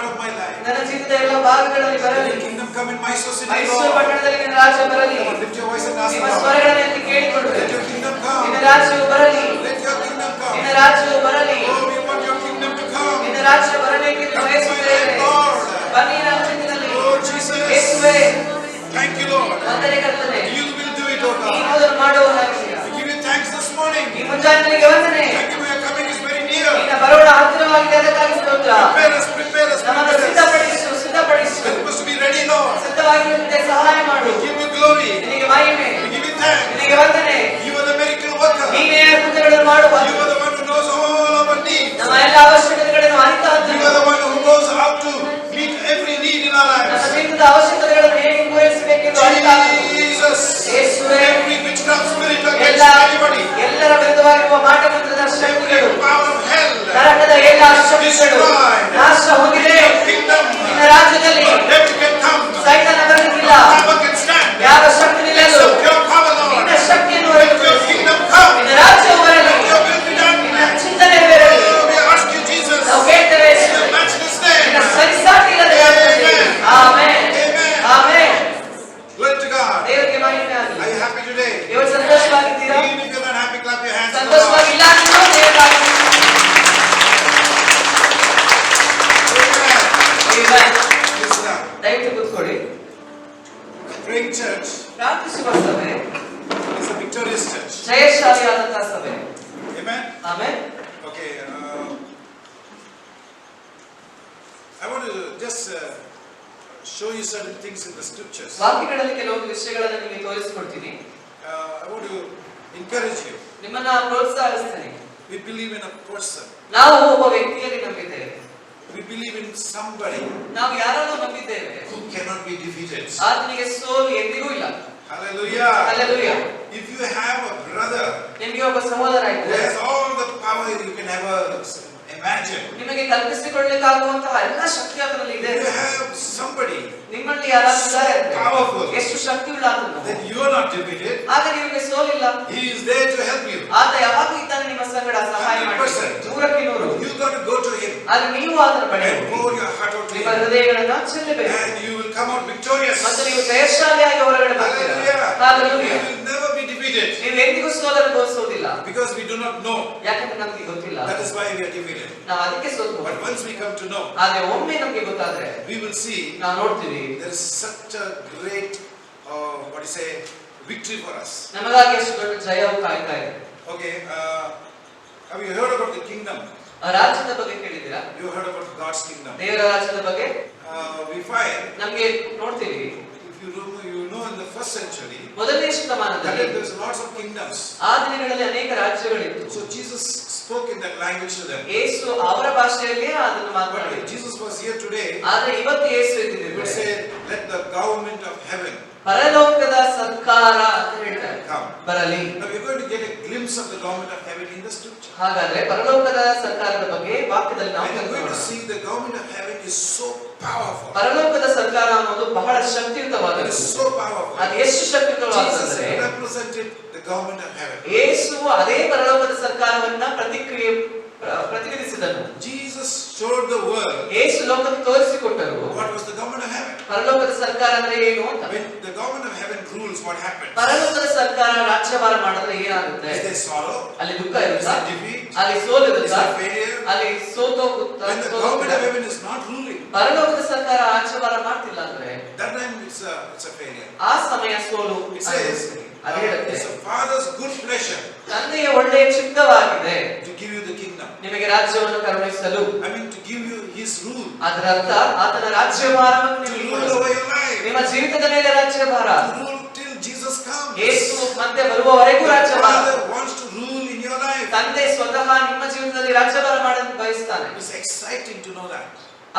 part of my life. ನನ್ನ ಜೀವಿತದ ಎಲ್ಲ ಭಾಗಗಳಲ್ಲಿ Let ಬರಲಿ. your kingdom come in Mysore Mysuru city. ಪಟ್ಟಣದಲ್ಲಿ ನಿನ್ನ ರಾಜ್ಯ ಬರಲಿ. Come on, lift your voice and ask ನಿಮ್ಮ God. ಸ್ವರಗಳನ್ನು ಎತ್ತಿ ಕೇಳಿಕೊಳ್ಳಿರಿ. Let your kingdom come. ನಿನ್ನ ರಾಜ್ಯವು ಬರಲಿ. Let your kingdom come. ನಿನ್ನ ರಾಜ್ಯವು ಬರಲಿ. Oh, we want your kingdom to come. ನಿನ್ನ ರಾಜ್ಯ ಬರಬೇಕೆಂದು ಬಯಸುತ್ತೇವೆ. ಬನ್ನಿ ನಮ್ಮ ಜೀವಿತದಲ್ಲಿ. Oh, Jesus. ಯೇಸುವೇ, Thank you, Lord. ವಂದನೆ ಕರ್ತನೇ. You will do it, oh ನೀನು God. ಅದನ್ನು ಮಾಡುವವನಾಗಿದ್ದೀಯ. We give you thanks this morning. ಈ ಮುಂಜಾನೆಗೆ ವಂದನೆ. Thank you for your coming is very near. ನಿನ್ನ ಬರೋಣ ಹತ್ತಿರವಾಗಿದೆ, ಅದಕ್ಕಾಗಿ ಸ್ತೋತ್ರ. Prepare us. ನಮ್ಮನ್ನು ಸಿದ್ಧಪಡಿಸು. Help us to be ready, Lord. ಸಿದ್ಧವಾಗಿರುವಂತೆ ಸಹಾಯ ಮಾಡು. We give you glory. ನಿನಗೆ ಮಹಿಮೆ. We give you thanks. ನಿನಗೆ ವಂದನೆ. You are the miracle worker. ನೀನೇ ಅದ್ಭುತಗಳನ್ನು ಮಾಡುವ. You are the one who knows all our needs. ನಮ್ಮ ಎಲ್ಲ ಅವಶ್ಯಕತೆಗಳನ್ನು ಅರಿತವನು. You are the one who knows how to meet every need in our ನಮ್ಮ lives. ಜೀವಿತದ ಅವಶ್ಯಕತೆಗಳನ್ನು ಹೇಗೆ ಪೂರೈಸಬೇಕೆಂದು ಅರಿತವನು. Jesus. ಯೇಸುವೇ, Every witchcraft spirit against ಎಲ್ಲ anybody. ಎಲ್ಲರ ವಿರುದ್ಧವಾಗಿರುವ ಮಾಟಮಂತ್ರದ ಶಕ್ತಿಗಳು, Every power of hell. ನರಕದ ಎಲ್ಲ ಶಕ್ತಿಗಳು ನಾಶ ಹೋಗಿದೆ. Kingdom. ನಿನ್ನ ರಾಜ್ಯದಲ್ಲಿ Devil can come. ಸೈತಾನ ಬರಲಿಕ್ಕಿಲ್ಲ. Power can stand. ಯಾವ ಶಕ್ತಿ ನಿಲ್ಲದು. Except your power, Lord. ನಿನ್ನ ಶಕ್ತಿಯನ್ನು Let your kingdom come. ನಿನ್ನ ರಾಜ್ಯವು ಬರಲಿ. Let your will be done. ನಿನ್ನ ಚಿಂತನೆ ಬೇರಲಿ. Oh, we ask you, Jesus. ನಾವು ಕೇಳ್ತೇವೆ In your matchless name. ನಿನ್ನ ಸರಿಸಾಟಿ ಇಲ್ಲದೆ Amen. Amen. Amen. Amen. Glory to God. ದೇವರಿಗೆ ಮಹಿಮೆ ಆಗಲಿ. Are you happy today? ಇವತ್ತು ಸಂತೋಷವಾಗಿದ್ದೀರಾ? Even if you're not happy, clap your hands. ಸಂತೋಷವಾಗಿಲ್ಲ ಅಂದ್ರೂ ದೇವರಾಗಿ. Amen. Listen up. ದಯವಿಟ್ಟು ಕೂತ್ಕೊಳ್ಳಿ. Praying church ಪ್ರಾರ್ಥಿಸುವ ಸಭೆ is a victorious church. ಜಯಶಾಲಿಯಾದಂತಹ ಸಭೆ. Amen. Amen. Okay. I want to just show you certain things in the scriptures. ವಾಕ್ಯಗಳಲ್ಲಿ ಕೆಲವೊಂದು ವಿಷಯಗಳನ್ನು ನಿಮಗೆ ತೋರಿಸಿಕೊಡ್ತೀನಿ. I want to encourage you. ನಿಮ್ಮನ್ನ ಪ್ರೋತ್ಸಾಹಿಸ್ತೇನೆ. We believe in a person. ನಾವು ಒಬ್ಬ ವ್ಯಕ್ತಿಯಲ್ಲಿ ನಂಬಿದ್ದೇವೆ. We believe in somebody ನಾವು ಯಾರನ್ನು ನಂಬಿದ್ದೇವೆ. who cannot be defeated. ಆತನಿಗೆ ಸೋಲು ಎಂದಿಗೂ ಇಲ್ಲ. Hallelujah. Hallelujah. If you have a brother ನಿಮಗೆ ಒಬ್ಬ ಸಹೋದರ who ಇದ್ದರೆ has all the power you can ever imagine, ನಿಮಗೆ ಕಲ್ಪಿಸಿಕೊಳ್ಳಲಿಕ್ಕಾಗುವಂತಹ ಎಲ್ಲ ಶಕ್ತಿ ಆತನಲ್ಲಿ ಇದೆ. if you have somebody ನಿಮ್ಮಲ್ಲಿ ಯಾರಾದರೂ ಇದ್ದಾರೆ ಅಂದ್ರೆ powerful, ಎಷ್ಟು ಶಕ್ತಿ ಉಳ್ಳ ಆತನು, then you are not defeated. ಆಗ ನಿಮಗೆ ಸೋಲಿಲ್ಲ. He is there to help you. ಆತ ಯಾವಾಗೂ ಇದ್ದಾನೆ ನಿಮ್ಮ ಸಂಗಡ ಸಹಾಯ ಮಾಡಿ. 100%. 100%. You got to go to him ಆದ್ರೆ ನೀವು ಆತನ ಬಳಿ and pour your heart out to ನಿಮ್ಮ him, ಹೃದಯಗಳನ್ನ ಚೆಲ್ಲಬೇಕು and you will come out victorious. ಮತ್ತು ನೀವು ಜಯಶಾಲಿಯಾಗಿ ಹೊರಗಡೆ ಬರ್ತೀರಾ. Hallelujah. Hallelujah. You will never be defeated ನೀವು ಎಂದಿಗೂ ಸೋಲನ್ನು ಅನುಭವಿಸುವುದಿಲ್ಲ. because we do not know. ಯಾಕಂದ್ರೆ ನಮಗೆ ಗೊತ್ತಿಲ್ಲ. That is why we are defeated. ನಾವು ಅದಕ್ಕೆ ಸೋತು. But once we come to know, ಆದ್ರೆ ಒಮ್ಮೆ ನಮಗೆ ಗೊತ್ತಾದ್ರೆ we will see ನಾವು ನೋಡ್ತೀವಿ there is such a great what do you say, victory for us. ನಮಗಾಗಿ ಎಷ್ಟು ದೊಡ್ಡ ಜಯವು ಕಾಯ್ತಾ ಇದೆ. Okay, have you heard about the kingdom? ರಾಜ್ಯದ ಬಗ್ಗೆ ಕೇಳಿದ್ದೀರಾ? You heard about God's kingdom. ದೇವರ ರಾಜ್ಯದ ಬಗ್ಗೆ We find, ನಮಗೆ ನೋಡ್ತೀವಿ, if you know in the first century, ಮೊದಲನೇ that ಶತಮಾನದಲ್ಲಿ there was lots of kingdoms. ಆ ದಿನಗಳಲ್ಲಿ ಅನೇಕ ರಾಜ್ಯಗಳಿತ್ತು. So Jesus spoke in that language to them. ಯೇಸು ಅವರ ಭಾಷೆಯಲ್ಲೇ ಅದನ್ನು But ಮಾತನಾಡಿದರು. if Jesus was here today, ಆದ್ರೆ ಇವತ್ತು ಯೇಸು he would ಇದ್ದಿದ್ರೆ say, let the government of heaven ಪರಲೋಕದ ಸರ್ಕಾರ ಅಂತ ಹೇಳ್ತಾರೆ, come. ಬರಲಿ. Now we're going to get a glimpse of the government of heaven in the scripture. ಹಾಗಾದ್ರೆ ಪರಲೋಕದ ಸರ್ಕಾರದ ಬಗ್ಗೆ ವಾಕ್ಯದಲ್ಲಿ ನಾವು And we're going to ಕಲಿಯೋಣ. see the government of heaven is so powerful. ಪರಲೋಕದ ಸರ್ಕಾರ ಅನ್ನೋದು ಬಹಳ It ಶಕ್ತಿಯುತವಾದದ್ದು. is so powerful. ಅದು ಎಷ್ಟು Jesus ಶಕ್ತಿಯುತವಾದರೆ represented the government of heaven. ಯೇಸು ಅದೇ ಪರಲೋಕದ ಸರ್ಕಾರವನ್ನ ಪ್ರತಿನಿಧಿಸಿದನು. Jesus showed the world ಯೇಸು ಲೋಕಕ್ಕೆ ತೋರಿಸಿಕೊಟ್ಟರು what was the government of heaven. ಪರಲೋಕದ ಸರ್ಕಾರ ಅಂದ್ರೆ ಏನು ಅಂತ. When the government of heaven rules, what happens? ಪರಲೋಕದ ಸರ್ಕಾರ ರಾಜ್ಯಭಾರ ಮಾಡಿದ್ರೆ ಏನಾಗುತ್ತೆ? Is there sorrow? ಅಲ್ಲಿ ದುಃಖ Is ಇರುತ್ತಾ? there defeat? ಅಲ್ಲಿ ಸೋಲು Is ಇರುತ್ತಾ? there failure? ಅಲ್ಲಿ ಸೋತೋಗುತ್ತಾ? When the government of heaven is not ruling, ಪರಲೋಕದ ಸರ್ಕಾರ ರಾಜ್ಯಭಾರ ಮಾಡ್ತಿಲ್ಲ ಅಂದ್ರೆ that time it's a failure. ಆ ಸಮಯ ಸೋಲು. It says, ಅದು ಹೇಳುತ್ತೆ, it's a father's good pleasure ತಂದೆಯ ಒಳ್ಳೆಯ ಚಿತ್ತವಾಗಿದೆ to give you the kingdom. ನಿಮಗೆ ರಾಜ್ಯವನ್ನು ಕರುಣಿಸಲು. I mean, to give you his rule, ಅದರ ಅರ್ಥ ಆತನ ರಾಜ್ಯಭಾರವನ್ನು to ನಿಮಗೆ rule ಕೊಡಲು. over your life, ನಿಮ್ಮ ಜೀವಿತದ ಮೇಲೆ ರಾಜ್ಯಭಾರ. to rule till Jesus comes. ಯೇಸು ಮತ್ತೆ ಬರುವವರೆಗೂ The ರಾಜ್ಯಭಾರ. Father wants to rule in your life. ತಂದೆ ಸ್ವತಃ ನಿಮ್ಮ ಜೀವಿತದಲ್ಲಿ ರಾಜ್ಯಭಾರ ಮಾಡಲು ಬಯಸ್ತಾನೆ. It's exciting to know that.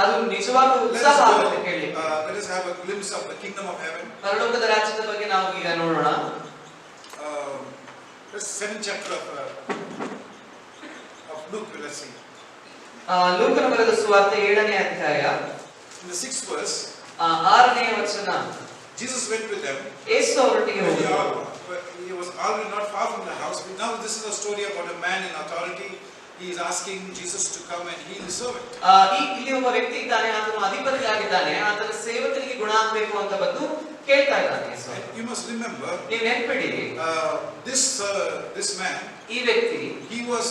ಅದು ನಿಜವಾಗ್ಲೂ Let ಉತ್ಸಾಹ us ಆಗುತ್ತೆ ಕೇಳಿ. let us have a glimpse of the kingdom of heaven. ಪರಲೋಕದ ರಾಜ್ಯದ ಬಗ್ಗೆ ನಾವು ಈಗ ನೋಡೋಣ. This 7th chapter of Luke, let's see. ಲೂಕನ ಬರೆದ ಸುವಾರ್ತೆ 7ನೇ ಅಧ್ಯಾಯ In the 6th verse, 6ನೇ ವಚನ. Jesus went with them. ಯೇಸು ಅವರೊಟ್ಟಿಗೆ When ಹೋದರು. he was already not far from the house. Now this is a story about a man in authority he is asking Jesus to come and heal his servant. ಇಲ್ಲಿ ಒಬ್ಬ ವ್ಯಕ್ತಿ ಇದ್ದಾನೆ, ಆತನು ಅಧಿಪತಿಯಾಗಿದ್ದಾನೆ, ಆತನ ಸೇವಕನಿಗೆ ಗುಣ ಆಗಬೇಕು ಅಂತ ಬಂದು ಕೇಳ್ತಾ ಇದ್ದಾನೆ. You must remember, ನೀವು ನೆನಪಿಡಿ, this man, ಈ ವ್ಯಕ್ತಿ he was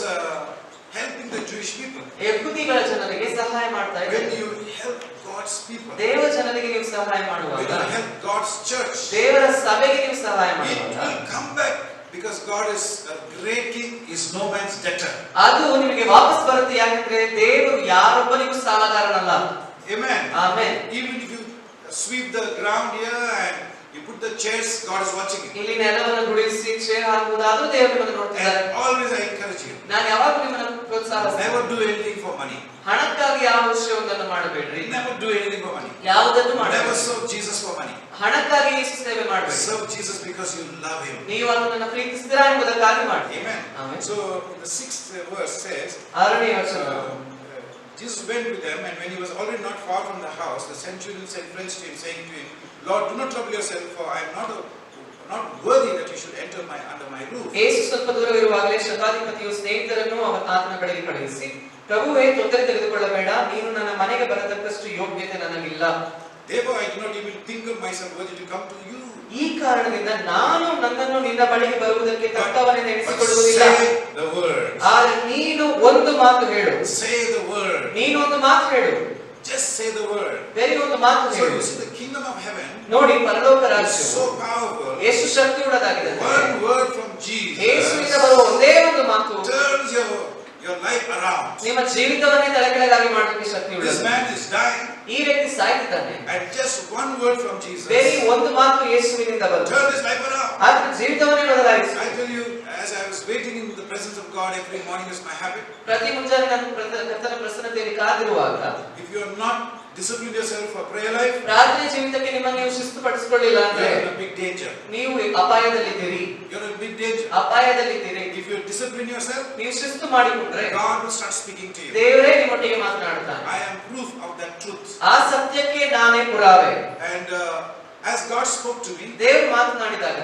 helping the Jewish people. ಯಹೂದಿಗಳ ಜನರಿಗೆ ಸಹಾಯ ಮಾಡ್ತಾ When ಇದ್ದಾನೆ. you help God's people, ದೇವ ಜನರಿಗೆ ನೀವು ಸಹಾಯ ಮಾಡುವಾಗ, when you help God's church, ದೇವರ ಸಭೆಗೆ ನೀವು ಸಹಾಯ it ಮಾಡುವಾಗ, will come back, because God is a great king, is no man's debtor. ಅದು ನಿಮಗೆ ವಾಪಸ್ ಬರುತ್ತೆ. ಯಾಕಂದ್ರೆ ದೇವರು ಯಾರೊಬ್ಬನಿಗೂ ಸಾಲಗಾರನಲ್ಲ. Amen. Amen. Even if you sweep the ground here and you put the chairs, God is watching it. ಇಲ್ಲಿ ನೆಲವನ್ನು ಗುಡಿಸಿ chair ಹಾಕುವುದಾದ್ರೂ ದೇವರು ನಿಮ್ಮನ್ನು ನೋಡ್ತಿದ್ದಾರೆ. And always I encourage you, ನಾನು ಯಾವಾಗಲೂ ನಿಮ್ಮನ್ನು ಪ್ರೋತ್ಸಾಹಿಸ್ತೇನೆ. never do anything for money. ಹಣಕ್ಕಾಗಿ ಯಾವ ವಿಷಯವೊಂದನ್ನು ಮಾಡಬೇಡ್ರಿ. Never do anything for money. ಯಾವುದನ್ನು Never ಮಾಡಬೇಡಿ. serve Jesus for money. ಹಣಕ್ಕಾಗಿ ಯೇಸು ಸೇವೆ ಮಾಡಬೇಡಿ. Serve Jesus because you love him. ನೀವು ಅದನ್ನು ಪ್ರೀತಿಸ್ತೀರಾ ಎಂಬುದಕ್ಕಾಗಿ ಮಾಡಿ. Amen. Amen. So the 6th verse says, 6ನೇ ವಚನ, Jesus went with them, and when he was already not far from the house, the centurion sent friends to him, saying to him, Lord, do not trouble yourself, for I am not worthy that you should enter under my roof. ಯೇಸು ಸ್ವಲ್ಪ ದೂರವಿರುವಾಗಲೇ ಶತಾಧಿಪತಿಯು ಸ್ನೇಹಿತರನ್ನು ಆತನ ಕಡೆಗೆ ಕಳುಹಿಸಿ, ಪ್ರಭುವೇ, ತೊಂದರೆ ತೆಗೆದುಕೊಳ್ಳಬೇಡ, ನೀನು ನನ್ನ ಮನೆಗೆ ಬರತಕ್ಕಷ್ಟು ಯೋಗ್ಯತೆ ನನಗಿಲ್ಲ. Therefore I do not even think of myself worthy to come to you. ಈ ಕಾರಣದಿಂದ ನಾನು ನನ್ನನ್ನು ನಿನ್ನ ಬಳಿಗೆ ಬರುವುದಕ್ಕೆ ತಕ್ಕವನೆಂದು But ಎಣಿಸಿಕೊಳ್ಳುವುದಿಲ್ಲ. say the word. ಆದರೆ ನೀನು ಒಂದು ಮಾತು ಹೇಳು. Say the word. ನೀನು ಒಂದು ಮಾತು ಹೇಳು. Just say the word. ಬೇರೆ ಒಂದು ಮಾತು So ಹೇಳು. you see, the kingdom of heaven ನೋಡಿ, ಪರಲೋಕ is ರಾಜ್ಯವು so powerful. ಎಷ್ಟು ಶಕ್ತಿಯುಳ್ಳದಾಗಿದೆ. One word from Jesus ಯೇಸುವಿನಿಂದ ಬರುವ ಒಂದೇ ಒಂದು ಮಾತು turns your life around. ನಿಮ್ಮ ಜೀವಿತವನ್ನೇ ತಲೆಕೆಳಗಾಗಿ ಮಾಡಲಿಕ್ಕೆ This ಶಕ್ತಿಯುಳ್ಳದು. man is dying, ಈ ವ್ಯಕ್ತಿ ಸಾಯ್ತಿದ್ದಾನೆ. and just one word from Jesus ಬೇರೆ ಒಂದು ಮಾತು ಯೇಸುವಿನಿಂದ ಬಂತು, turned his life around. ಆತನ ಜೀವಿತವನ್ನೇ ಬದಲಾಯಿಸಿತು. I tell you, as I was waiting in the presence of God every morning, is my habit. ಪ್ರತಿ ಮುಂಜಾನೆ ನಾನು ಕರ್ತನ ಪ್ರಸನ್ನತೆಯಲ್ಲಿ ಕಾದಿರುವಾಗ, If you are not disciplined yourself for prayer life, ಪ್ರಾರ್ಥನೆ ಜೀವಿತಕ್ಕೆ ನಿಮ್ಮನ್ನು ನೀವು ಶಿಸ್ತುಪಡಿಸಿಕೊಳ್ಳಿಲ್ಲ you ಅಂದ್ರೆ are in a big danger. ನೀವು ಅಪಾಯದಲ್ಲಿದ್ದೀರಿ. You are in a big danger. ಅಪಾಯದಲ್ಲಿದ್ದೀರಿ. If you discipline yourself, ನೀವು ಶಿಸ್ತು ಮಾಡಿಕೊಂಡ್ರೆ God will start speaking to you. ದೇವರೇ ನಿಮ್ಮೊಟ್ಟಿಗೆ ಮಾತನಾಡುತ್ತಾನೆ. I am proof of that truth. ಆ ಸತ್ಯಕ್ಕೆ ನಾನೇ ಪುರಾವೆ. And as God spoke to me, ದೇವರು ಮಾತನಾಡಿದಾಗ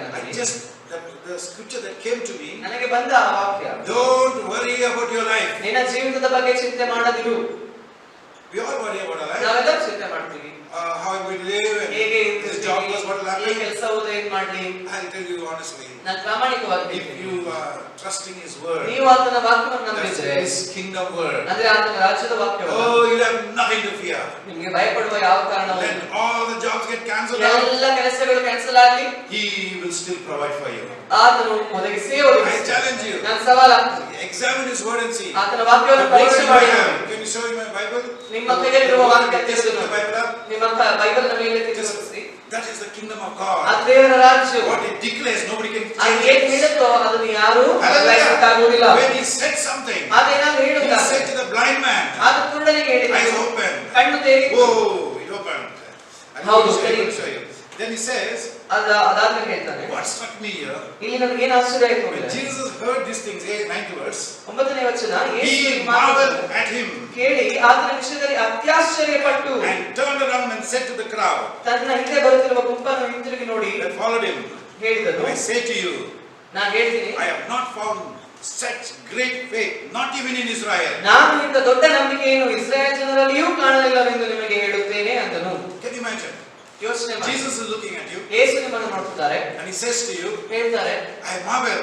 the scripture that came to me, ನನಗೆ ಬಂದ ಆ ವಾಕ್ಯ, don't worry about your life. ನಿನ್ನ ಜೀವಿತದ ಬಗ್ಗೆ ಚಿಂತೆ ಮಾಡದಿರು. We all worry about our life. ನಾವೆಲ್ಲರೂ ಚಿಂತೆ ಮಾಡ್ತೀವಿ. How we live, and ಹೇಗೆ this job was what will ಈ happen. ಕೆಲಸ ಹೋದ್ರೆ ಏನ್ ಮಾಡ್ಲಿ. I'll tell you honestly, ನಾನು ಪ್ರಾಮಾಣಿಕವಾಗಿ if you are trusting His word, ನೀವು ಆತನ ವಾಕ್ಯವನ್ನು that's ನಂಬಿದ್ರೆ, His kingdom word, ಅಂದ್ರೆ ಆತನ ರಾಜ್ಯದ ವಾಕ್ಯವನ್ನು, oh, you have nothing to fear. ನಿಮಗೆ ಭಯಪಡುವ ಯಾವ ಕಾರಣವೂ Let ಇಲ್ಲ. all the jobs get cancelled out, ಎಲ್ಲ ಕೆಲಸಗಳು ಕ್ಯಾನ್ಸಲ್ ಆಗಲಿ, He will still provide for you. ಆತನು ಒದಗಿಸೇ I ಒದಗಿಸಿ. challenge you. ನಾನು ಸವಾಲು ಹಾಕ್ತೀನಿ. Examine His word and see. ಆತನ ವಾಕ್ಯವನ್ನು The word ಪರೀಕ್ಷೆ you ಮಾಡಿ. have. Can you show me my Bible? ನಿಮ್ಮ ಕೈಯಲ್ಲಿರುವ ವಾಕ್ಯ Just ತೆಗೆದು the Bible up. ನಿಮ್ಮ ಬೈಬಲ್ ನ ಮೇಲೆ ತಿರುಗಿಸಿ. That is the kingdom of God. ಆ ದೇವರ ರಾಜ್ಯವು What it declares, nobody can ಅದು change ಏನು it. ಹೇಳುತ್ತೋ ಅದನ್ನು ಯಾರು Hallelujah. ಬದಲಾಯಿಸಕ್ಕಾಗುವುದಿಲ್ಲ. When He said something, ಅದೇನಾದ್ರು He ಹೇಳುತ್ತಾ, said to the blind man, ಆಗ ಕುರುಡನಿಗೆ eyes ಹೇಳಿದನು, open. ಕಣ್ಣು ತೆರೆಯಿತು. Oh, it opened. And ಹೌದು, he ತೆರೆಯಿತು. show you. Then He says, ಅದಾದ್ಮೇಲೆ ಹೇಳ್ತಾನೆ, what struck me here, ಇಲ್ಲಿ ನನಗೆ ಏನು ಆಶ್ಚರ್ಯ ಆಯ್ತು when ಅಂದ್ರೆ, Jesus heard these things, 9th verse, 9ನೇ ವಚನ, He Yesu marveled at Him ಕೇಳಿ ಆತನ ವಿಷಯದಲ್ಲಿ ಅತ್ಯಾಶ್ಚರ್ಯಪಟ್ಟು and turned around and said to the crowd ತನ್ನ ಹಿಂದೆ ಬರುತ್ತಿರುವ ಗುಂಪನ್ನು ಹಿಂತಿರುಗಿ ನೋಡಿ that followed Him, ಹೇಳಿದನು, I say to you, ನಾನು ಹೇಳ್ತೀನಿ, I have not found such great faith, not even in Israel. ನಾನು ಇಂಥ ದೊಡ್ಡ ನಂಬಿಕೆಯನ್ನು ಇಸ್ರಾಯೇಲ್ ಜನರಲ್ಲಿಯೂ ಕಾಣಲಿಲ್ಲವೆಂದು ನಿಮಗೆ ಹೇಳುತ್ತೇನೆ ಅಂದನು. Can you imagine? ಯೋಚನೆ ಮಾಡಿ, Jesus is looking at you ಯೇಸು ನಿಮ್ಮನ್ನು ನೋಡ್ತಿದ್ದಾರೆ, and He says to you, ಹೇಳ್ತಾರೆ, I marvel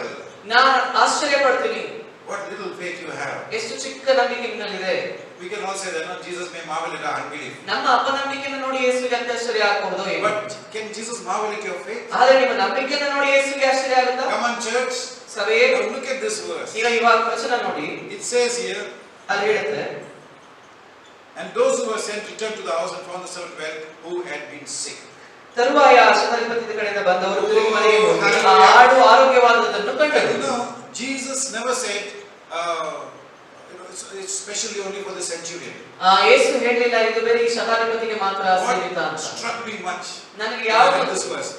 ನಾನು ಆಶ್ಚರ್ಯ ಪಡ್ತೀನಿ, what little faith you have. ಎಷ್ಟು ಚಿಕ್ಕ ನಂಬಿಕೆ ನಿಮ್ಮಲ್ಲಿದೆ. We can all say that, no, Jesus may marvel at our unbelief. ನಮ್ಮ ಅಪನಂಬಿಕೆಯನ್ನು ನೋಡಿ ಯೇಸುವಿಗೆ ಅತ್ಯಾಶ್ಚರ್ಯ ಆಗಬಹುದು. But can Jesus marvel at your faith? ಆದರೆ ನಿಮ್ಮ ನಂಬಿಕೆಯನ್ನು ನೋಡಿ ಯೇಸುವಿಗೆ ಆಶ್ಚರ್ಯ ಆಗುತ್ತಾ? Come on, church. ಸಭೆಯೇ, Now look at this verse. ಈಗ ಇವಾಗ ವಚನ ನೋಡಿ, It says here, ಅಲ್ಲಿ ಹೇಳುತ್ತೆ, and those who were sent returned to the house and found the servant well, who had been sick. ತರುವಾಯ ಶತಾಧಿಪತಿ ಕಡೆಯಿಂದ ಬಂದವರು ತಿರುಗಿ ಮನೆಗೆ ಹೋಗಿ ಆ Hallelujah. ಆಡು ಆರೋಗ್ಯವಾದದ್ದನ್ನು And ಕಂಡರು. you know, Jesus never said, it's specially only for the centurion. ಯೇಸು ಹೇಳಲಿಲ್ಲ ಇದು ಬರೀ ಶತಾಧಿಪತಿಗೆ ಮಾತ್ರ ಸೀಮಿತ What ಅಂತ. struck me much ನನಗೆ when I ಯಾವ read this verse,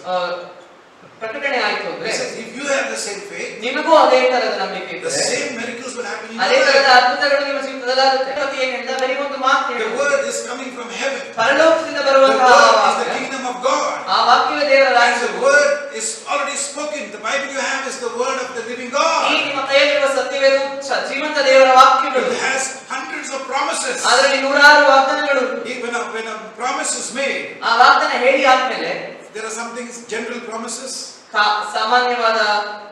ಪ್ರಕಟಣೆ ಆಯ್ತು he ಅಂದ್ರೆ, says, if you have the same faith, ನಿಮಗೂ ಅದೇ ತರದ ನಂಬಿಕೆ the ಇದ್ದರೆ same miracles will happen in ಅದೇ your ತರದ life. ಅದ್ಭುತಗಳು ನಿಮ್ಮ ಜೀವಿತದಲ್ಲಿ ಆಗುತ್ತೆ. ಮತ್ತೆ ಏನ್ ಹೇಳ್ತಾ, ಬರೀ ಒಂದು ಮಾತು The ಹೇಳು, word is coming from heaven. ಪರಲೋಕದಿಂದ The ಬರುವಂತಹ word is the ವಾಕ್ಯ, kingdom of God. ಆ ವಾಕ್ಯವೇ ದೇವರ And ರಾಜ್ಯವು. the word is already spoken. The Bible you have is the word of the living ಈ God. ನಿಮ್ಮ ಕೈಯಲ್ಲಿರುವ ಸತ್ಯವೇದ ಜೀವಂತ ದೇವರ ವಾಕ್ಯಗಳು. It has hundreds of promises. ಅದರಲ್ಲಿ ನೂರಾರು ವಾಗ್ದಾನಗಳು. When a promise is made, ಆ ವಾಗ್ದಾನ ಹೇಳಿ ಆದ್ಮೇಲೆ there are some things, general promises ಸಾಮಾನ್ಯವಾದ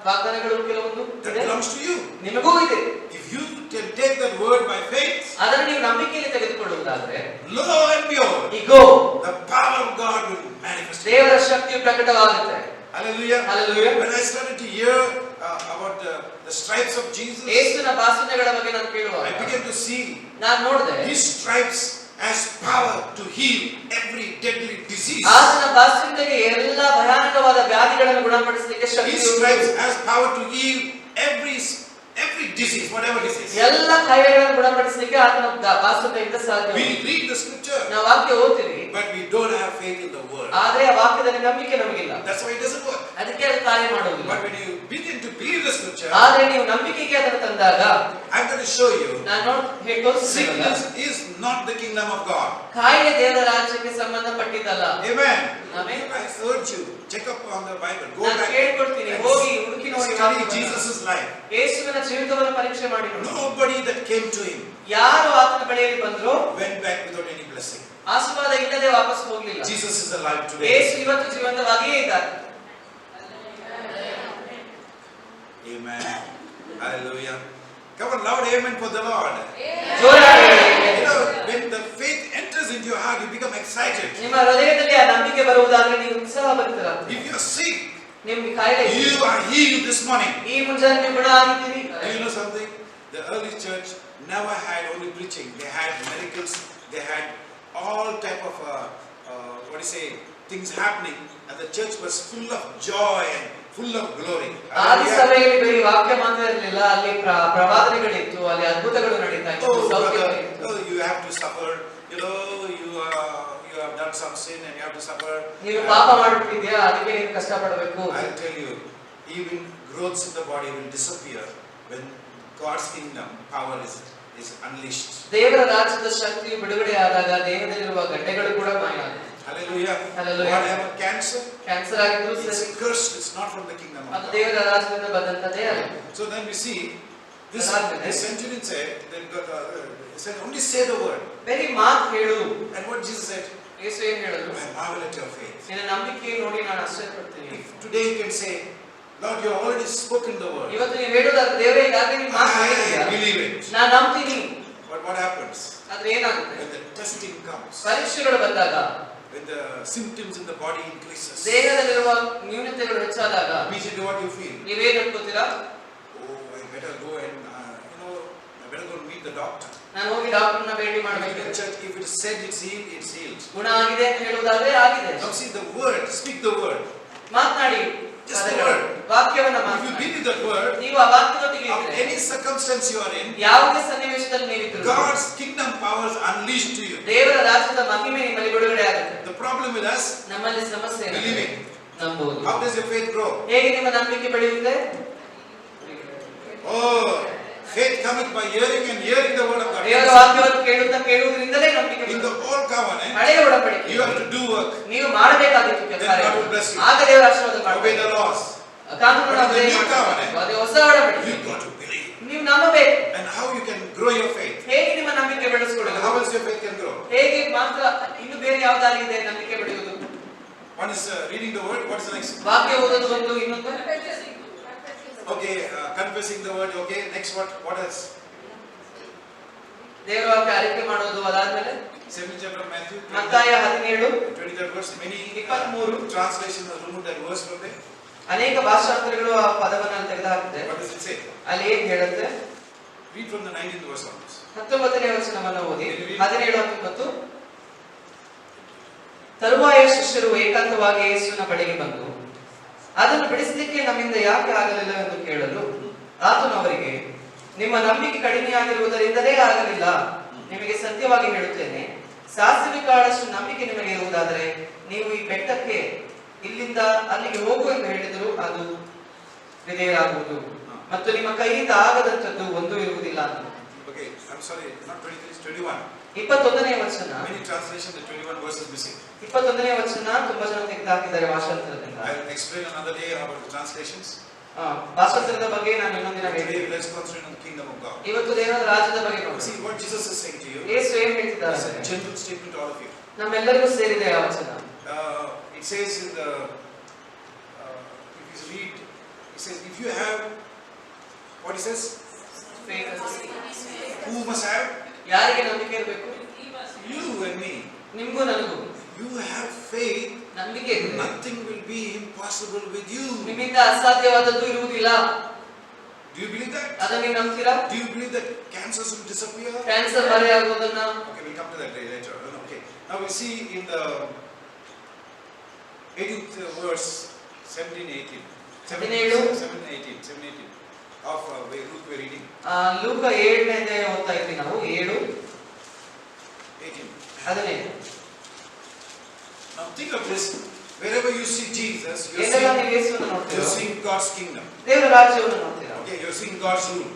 ವಾಗ್ದಾನಗಳು ಕೆಲವೊಂದು that belongs to you. ನಿಮಗೂ ಇದೆ. If you can take that word by faith, ಅದನ್ನು ನೀವು ನಂಬಿಕೆಯಲ್ಲಿ ತೆಗೆದುಕೊಳ್ಳುವುದಾದ್ರೆ, lo and behold, ಇಗೋ the power of God will manifest. ದೇವರ ಶಕ್ತಿಯು ಪ್ರಕಟವಾಗುತ್ತೆ. Hallelujah. Hallelujah. When I started to hear about the stripes of Jesus, ಯೇಸುವಿನ ಬಾಸುನೆಗಳ ಬಗ್ಗೆ ನಾನು ಕೇಳುವಾಗ I began to see ನಾನು ನೋಡಿದೆ His stripes has power to heal every deadly disease. ಆತನ ಬಾಸುನೆಗೆ ಎಲ್ಲ ಭಯಾನಕವಾದ ವ್ಯಾಧಿಗಳನ್ನು ಗುಣಪಡಿಸಲಿಕ್ಕೆ ಶಕ್ತಿ His ಉಂಟು. stripes has power to heal every disease, whatever disease. ಎಲ್ಲ ಕಾಯಿಲೆಗಳನ್ನು ಗುಣಪಡಿಸಲಿಕ್ಕೆ ಆತನ ಬಾಸುನೆಯಿಂದ ಸಾಧ್ಯ. We read the scripture, ನಾವು ವಾಕ್ಯ ಓದ್ತೀವಿ, but we don't have faith in the word. ಆದ್ರೆ ಆ ವಾಕ್ಯದಲ್ಲಿ ನಂಬಿಕೆ ನಮಗಿಲ್ಲ. That's why it doesn't work. ಅದಕ್ಕೆ ಅದು ಕಾರ್ಯ ಮಾಡುವುದಿಲ್ಲ. But when you begin to believe the scripture, ಆದ್ರೆ ನೀವು ನಂಬಿಕೆಗೆ ಅದನ್ನು ತಂದಾಗ, I'm going to show you, ನಾನು ತೋರಿಸ್ತೀನಿ, sickness is not the kingdom of God. ಕಾಯಿಲೆ ದೇವರ ರಾಜ್ಯಕ್ಕೆ ಸಂಬಂಧಪಟ್ಟಿದ್ದಲ್ಲ. Amen. Amen. I urge you, check up on the Bible. Go ನಾನು back ಕೇಳ್ಕೊಳ್ತೀನಿ, ಹೋಗಿ ಹುಡುಕಿ ನೋಡಿ study Jesus' life. ಯೇಸುವಿನ ಜೀವಿತವನ್ನು ಪರೀಕ್ಷೆ ಮಾಡಿ ನೋಡಿ. Nobody that came to him ಯಾರು ಆತನ ಬಳಿಯಲ್ಲಿ ಬಂದ್ರು went back without any blessing. ಆಶೀರ್ವಾದ ಇಲ್ಲದೆ ವಾಪಸ್ ಹೋಗಲಿಲ್ಲ. Jesus is alive today. ಯೇಸು ಇವತ್ತು ಜೀವಂತವಾಗಿಯೇ ಇದ್ದಾರೆ. Amen. Hallelujah. Come on, loud amen for the Lord. ಜೋರಾಗಿ You know, when the faith enters into your heart, you become excited. ನಿಮ್ಮ ಹೃದಯದಲ್ಲಿ ಆ ನಂಬಿಕೆ ಬರುವುದಾದ್ರೆ ನೀವು ಉತ್ಸಾಹ ಬರ್ತೀರಾ. If you are sick, ನಿಮಗೆ ಕಾಯಿಲೆ ಇದೆ, you are healed this morning. ಈ ಮುಂಜಾನೆ ನೀವು ಗುಣ ಆಗಿದ್ದೀರಿ. Do you know something? The early church never had only preaching. They had miracles. They had all type of what do you say, things happening, and the church was full of joy and full of glory. ಆದಿ ಸಭೆಯಲ್ಲಿ ಬರೀ ವಾಕ್ಯ ಮಾತ್ರ ಇರಲಿಲ್ಲ, ಅಲ್ಲಿ ಪ್ರವಾದನೆಗಳಿತ್ತು, ಅಲ್ಲಿ ಅದ್ಭುತಗಳು ನಡೀತಾ ಇತ್ತು, ಸೌಖ್ಯಗಳಿತ್ತು. You have to suffer. You know, you have done some sin and you have to suffer. ನೀವು ಪಾಪ ಮಾಡಿಬಿಟ್ಟಿದ್ಯಾ, ಅದಕ್ಕೆ ನೀವು ಕಷ್ಟಪಡಬೇಕು. I'll tell you, even growths in the body will disappear when God's kingdom power is unleashed. ದೇವರ ರಾಜ್ಯದ ಶಕ್ತಿಯು ಬಿಡುಗಡೆಯಾದಾಗ ದೇಹದಲ್ಲಿರುವ ಗಡ್ಡೆಗಳು ಕೂಡ ಮಾಯ ಆಗುತ್ತೆ. Hallelujah. Hallelujah. Whatever cancer, cancer ಆಗಿದ್ರು it's ಸರಿ, cursed. It's not from the kingdom of ಅದು God. ದೇವರ ರಾಜ್ಯದಿಂದ ಬಂದಂತದೇ ಅಲ್ಲ. So then we see this centurion said, he said, only say the word. ಬರೀ ಮಾತು ಹೇಳು. And what Jesus said, ಯೇಸು ಏನು ಹೇಳಿದ್ರು? I marvel at your faith. ನಿನ್ನ ನಂಬಿಕೆ ನೋಡಿ ನಾನು ಆಶ್ಚರ್ಯಪಡ್ತೀನಿ. If today you can say, Lord, you have already spoken the word. ಇವತ್ತು ನೀವು ಹೇಳೋದಾದ್ರೆ ದೇವರೇ ಈಗಾಗಲೇ ನೀವು ಮಾತು I ಹೇಳಿದ್ದೀರಾ, believe it. ನಾನು ನಂಬ್ತೀನಿ. But what happens? ಆದ್ರೆ ಏನಾಗುತ್ತೆ? When the testing comes, ಪರೀಕ್ಷೆಗಳು ಬಂದಾಗ, when the symptoms in the body increases, ದೇಹದಲ್ಲಿರುವ ನ್ಯೂನತೆಗಳು ಹೆಚ್ಚಾದಾಗ immediately what you feel? ನೀವೇನು ಅನ್ಕೋತೀರಾ? Oh, I better go and I better go and meet the doctor. ನಾನು ಹೋಗಿ ಡಾಕ್ಟರ್ನ ಭೇಟಿ In ಮಾಡಬೇಕು. the church, if it is said it's healed, it's healed. ಗುಣ ಆಗಿದೆ ಅಂತ ಹೇಳುವುದಾದ್ರೆ ಆಗಿದೆ. Now see the word, speak the word. ಮಾತನಾಡಿ, Just the word. ವಾಕ್ಯವನ್ನ If you ಮಾತನಾಡಿ. believe that word, ನೀವು ಆ ವಾಕ್ಯದೊಟ್ಟಿಗೆ of ಇದ್ರೆ, any circumstance you are in, ಯಾವುದೇ ಸನ್ನಿವೇಶದಲ್ಲಿ ನೀವಿದ್ರು God's kingdom powers unleashed to you. ದೇವರ ರಾಜ್ಯದ ಮಹಿಮೆ ನಿಮ್ಮಲ್ಲಿ ಬಿಡುಗಡೆ ಆಗುತ್ತೆ. The problem with us, ನಮ್ಮಲ್ಲಿ ಸಮಸ್ಯೆ ಏನಂದ್ರೆ believing. ನಂಬುವುದು. How does your faith grow? ಹೇಗೆ ನಿಮ್ಮ ನಂಬಿಕೆ ಬೆಳೆಯುತ್ತೆ? Oh, faith cometh by hearing and hearing the word of God. ದೇವರ ವಾಕ್ಯವನ್ನು ಕೇಳುವುದರಿಂದಲೇ ನಂಬಿಕೆ In ಬರುತ್ತೆ. the old covenant, ಹಳೆಯ ಒಡಂಬಡಿಕೆ you have to do work. ನೀವು ಮಾಡಬೇಕಾಗಿತ್ತು Then ಕಾರ್ಯ. God will bless you. ಆಗ ದೇವರ ಆಶೀರ್ವಾದ Obey the ಮಾಡಬೇಕು. laws. ಕಾನೂನನ್ನು But in the ಅಧ್ಯಯನ new ಮಾಡಬೇಕು. covenant, ಅದೇ ಹೊಸ ಒಡಂಬಡಿಕೆ. You got to believe. ನೀವು ನಂಬಬೇಕು. And how you can grow your faith? ಹೇಗೆ ನಿಮ್ಮ ನಂಬಿಕೆ And ಬೆಳೆಸಿಕೊಳ್ಳುವುದು? how else your faith can grow? ಹೇಗೆ ಮಾತ್ರ ಇನ್ನು ಬೇರೆ ಯಾವ ದಾರಿ ಇದೆ ನಂಬಿಕೆ ಬೆಳೆಯುವುದು? One is reading the word. What is the next? ವಾಕ್ಯ ಓದೋದು ಒಂದು, ಇನ್ನೊಂದು Okay, confessing the word. Okay, next what else? ದೇವರ ವಾಕ್ಯ ಅರಿಕೆ ಮಾಡೋದು. ಅದಾದ್ಮೇಲೆ 7th chapter of Matthew, ಮತ್ತಾಯ 17 23rd verse. Many 23. translations have removed that verse from there. ಅನೇಕ ಭಾಷಾಂತರಗಳು ಆ ಪದವನ್ನು ತೆಗೆದುಹಾಕಿದೆ. What does it say? ಅಲ್ಲಿ ಏನ್ ಹೇಳುತ್ತೆ? Read from the 19th verse onwards. 19ನೇ ವಚನವನ್ನು ಓದಿ. 17-19. ತರುವಾಯ ಶಿಷ್ಯರು ಏಕಾಂತವಾಗಿ ಯೇಸುವಿನ ಬಳಿಗೆ ಬಂದು ಅದನ್ನು ಬಿಡಿಸಲಿಕ್ಕೆ ನಮ್ಮಿಂದ ಯಾಕೆ ಆಗಲಿಲ್ಲ ಎಂದು ಕೇಳಲು ಆತನು ಅವರಿಗೆ, ನಿಮ್ಮ ನಂಬಿಕೆ ಕಡಿಮೆಯಾಗಿರುವುದರಿಂದಲೇ ಆಗಲಿಲ್ಲ. ನಿಮಗೆ ಸತ್ಯವಾಗಿ ಹೇಳುತ್ತೇನೆ, ಸಾಸಿವೆ ಕಾಳಷ್ಟು ನಂಬಿಕೆ ನಿಮಗೆ ಇರುವುದಾದರೆ ನೀವು ಈ ಬೆಟ್ಟಕ್ಕೆ ಇಲ್ಲಿಂದ ಅಲ್ಲಿಗೆ ಹೋಗು ಎಂದು ಹೇಳಿದರೂ ಅದು ವಿಧೇಯರಾಗುವುದು, ಮತ್ತು ನಿಮ್ಮ ಕೈಯಿಂದ ಆಗದಂಥದ್ದು ಒಂದು ಇರುವುದಿಲ್ಲ. Okay, I'm sorry, not 23, it's 21. 21ನೇ ವಚನ. Many translations, the 21 verses missing. 21ನೇ ವಚನ ತುಂಬಾ ಜನ ತೆಗೆದುಹಾಕಿದ್ದಾರೆ ಭಾಷಾಂತರದಿಂದ. I will explain another day about the translations. ಭಾಷಾಂತರದ ಬಗ್ಗೆ ನಾನು ಇನ್ನೊಂದಿನ Today let's concentrate on the kingdom of God. ಇವತ್ತು ದೇವರ ರಾಜ್ಯದ ಬಗ್ಗೆ ನೋಡೋಣ. See what Jesus is saying to you. ಯೇಸು ಏನು ಹೇಳ್ತಿದ್ದಾರೆ? It's a general statement to all of you. ನಮ್ಮೆಲ್ಲರಿಗೂ ಸೇರಿದೆ ಆ ವಚನ. It says in the if you read, it says if you have what it says, who must have? ಯಾರಿಗೆ ನಂಬಿಕೆ ಇರಬೇಕು? You and me. ನಿಮಗೂ ನನಗೂ. You have faith. ನಂಬಿಕೆ ಇದ್ರೆ nothing will be impossible with you. ನಿಮ್ಮಿಂದ ಅಸಾಧ್ಯವಾದದ್ದು ಇರುವುದಿಲ್ಲ. Do you believe that? ಅದನ್ನ ನೀವು ನಂಬ್ತೀರಾ? Do you believe that cancers will disappear? Cancer ಮರೆಯಾಗುವುದನ್ನ. Okay, we'll come to that later. Okay. Now we see in the 18th verse, 17, 18. 17, 18 of Luke we're reading. ಲೂಕ 7ನೇ ಓದ್ತಾ ಇದ್ವಿ ನಾವು. 7 18. 15. Now think of this. Wherever you see Jesus, ಎಲ್ಲೆಲ್ಲ ನೀವು ಯೇಸುವನ್ನು ನೋಡ್ತೀರಾ? you're seeing God's kingdom. ದೇವರ ರಾಜ್ಯವನ್ನು ನೋಡ್ತೀರಾ? Okay, you're seeing God's rule.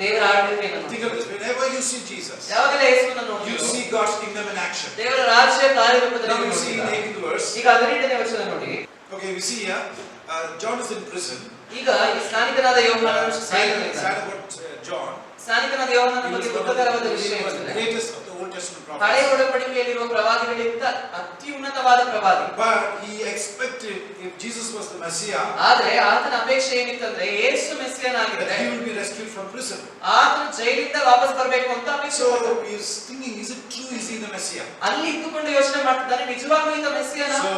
ದೇವರ ಆಳ್ವಿಕೆಯನ್ನು Think of this. Whenever you see Jesus, ಯಾವಾಗಲೇ ಯೇಸುವನ್ನು you ನೋಡ್ತೀರಾ? see God's kingdom in action. ದೇವರ ರಾಜ್ಯ ಕಾರ್ಯರೂಪದಲ್ಲಿ Now we ನೀವು see in ನೋಡ್ತೀರಾ? 18th verse. ಈಗ 18ನೇ ವಚನ ನೋಡಿ. Okay, we see here, John is in prison. ಈಗ ಈ ಸ್ನಾನಿಕನಾದ ಯೋಹಾನನು Sad ಸಾಯಿಸಿದ್ದಾನೆ. about John. ಸ್ನಾನಿಕನಾದ ಯೋಹಾನನ He was ಬಗ್ಗೆ one of ದುಃಖಕರವಾದ the ವಿಷಯವೆಂದರೆ greatest of the Old Testament ಹಳೆಯ prophets. ಒಡಂಬಡಿಕೆಯಲ್ಲಿರುವ ಪ್ರವಾದಿಗಳಿಗಿಂತ ಅತ್ಯುನ್ನತವಾದ ಪ್ರವಾದಿ. But he expected if Jesus was the Messiah, ಆದ್ರೆ ಆತನ ಅಪೇಕ್ಷೆ ಏನಿತ್ತಂದ್ರೆ ಯೇಸು that ಮೆಸ್ಸಿಯನಾಗಿದ್ರೆ he will be rescued from prison. ಆತನು ಜೈಲಿಂದ ವಾಪಸ್ ಬರಬೇಕು ಅಂತ ಅಪೇಕ್ಷೆ So ಪಟ್ಟನು. he is thinking, is it true? Is he the Messiah? ಅಲ್ಲಿ ಇದ್ದುಕೊಂಡು ಯೋಚನೆ ಮಾಡ್ತಿದ್ದಾನೆ, ನಿಜವಾಗ್ಲೂ ಈತ ಮೆಸ್ಸಿಯನ? So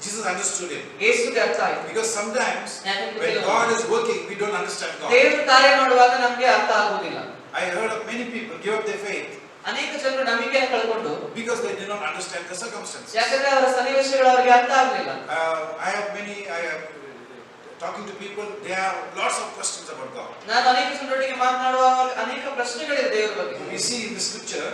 Jesus understood him. ಯೇಸುಗೆ ಅರ್ಥ ಆಯ್ತು. Because sometimes ಯಾಕಂದ್ರೆ when ಕೆಲವು God is working, we don't understand God. ದೇವರು ಕಾರ್ಯ ಮಾಡುವಾಗ ನಮಗೆ ಅರ್ಥ ಆಗುವುದಿಲ್ಲ. I heard of many people give up their faith ಅನೇಕ ಜನರು ನಂಬಿಕೆಯನ್ನು ಕಳ್ಕೊಂಡು because they did not understand the circumstances. ಯಾಕಂದ್ರೆ ಅವರ ಸನ್ನಿವೇಶಗಳು ಅವರಿಗೆ ಅರ್ಥ ಆಗಲಿಲ್ಲ. I have talking to people, there are lots of questions about God. ನಾನು ಅನೇಕ ಜನರೊಟ್ಟಿಗೆ ಮಾತನಾಡುವಾಗ ಅನೇಕ ಪ್ರಶ್ನೆಗಳಿವೆ ದೇವರ ಬಗ್ಗೆ. We see in the scripture,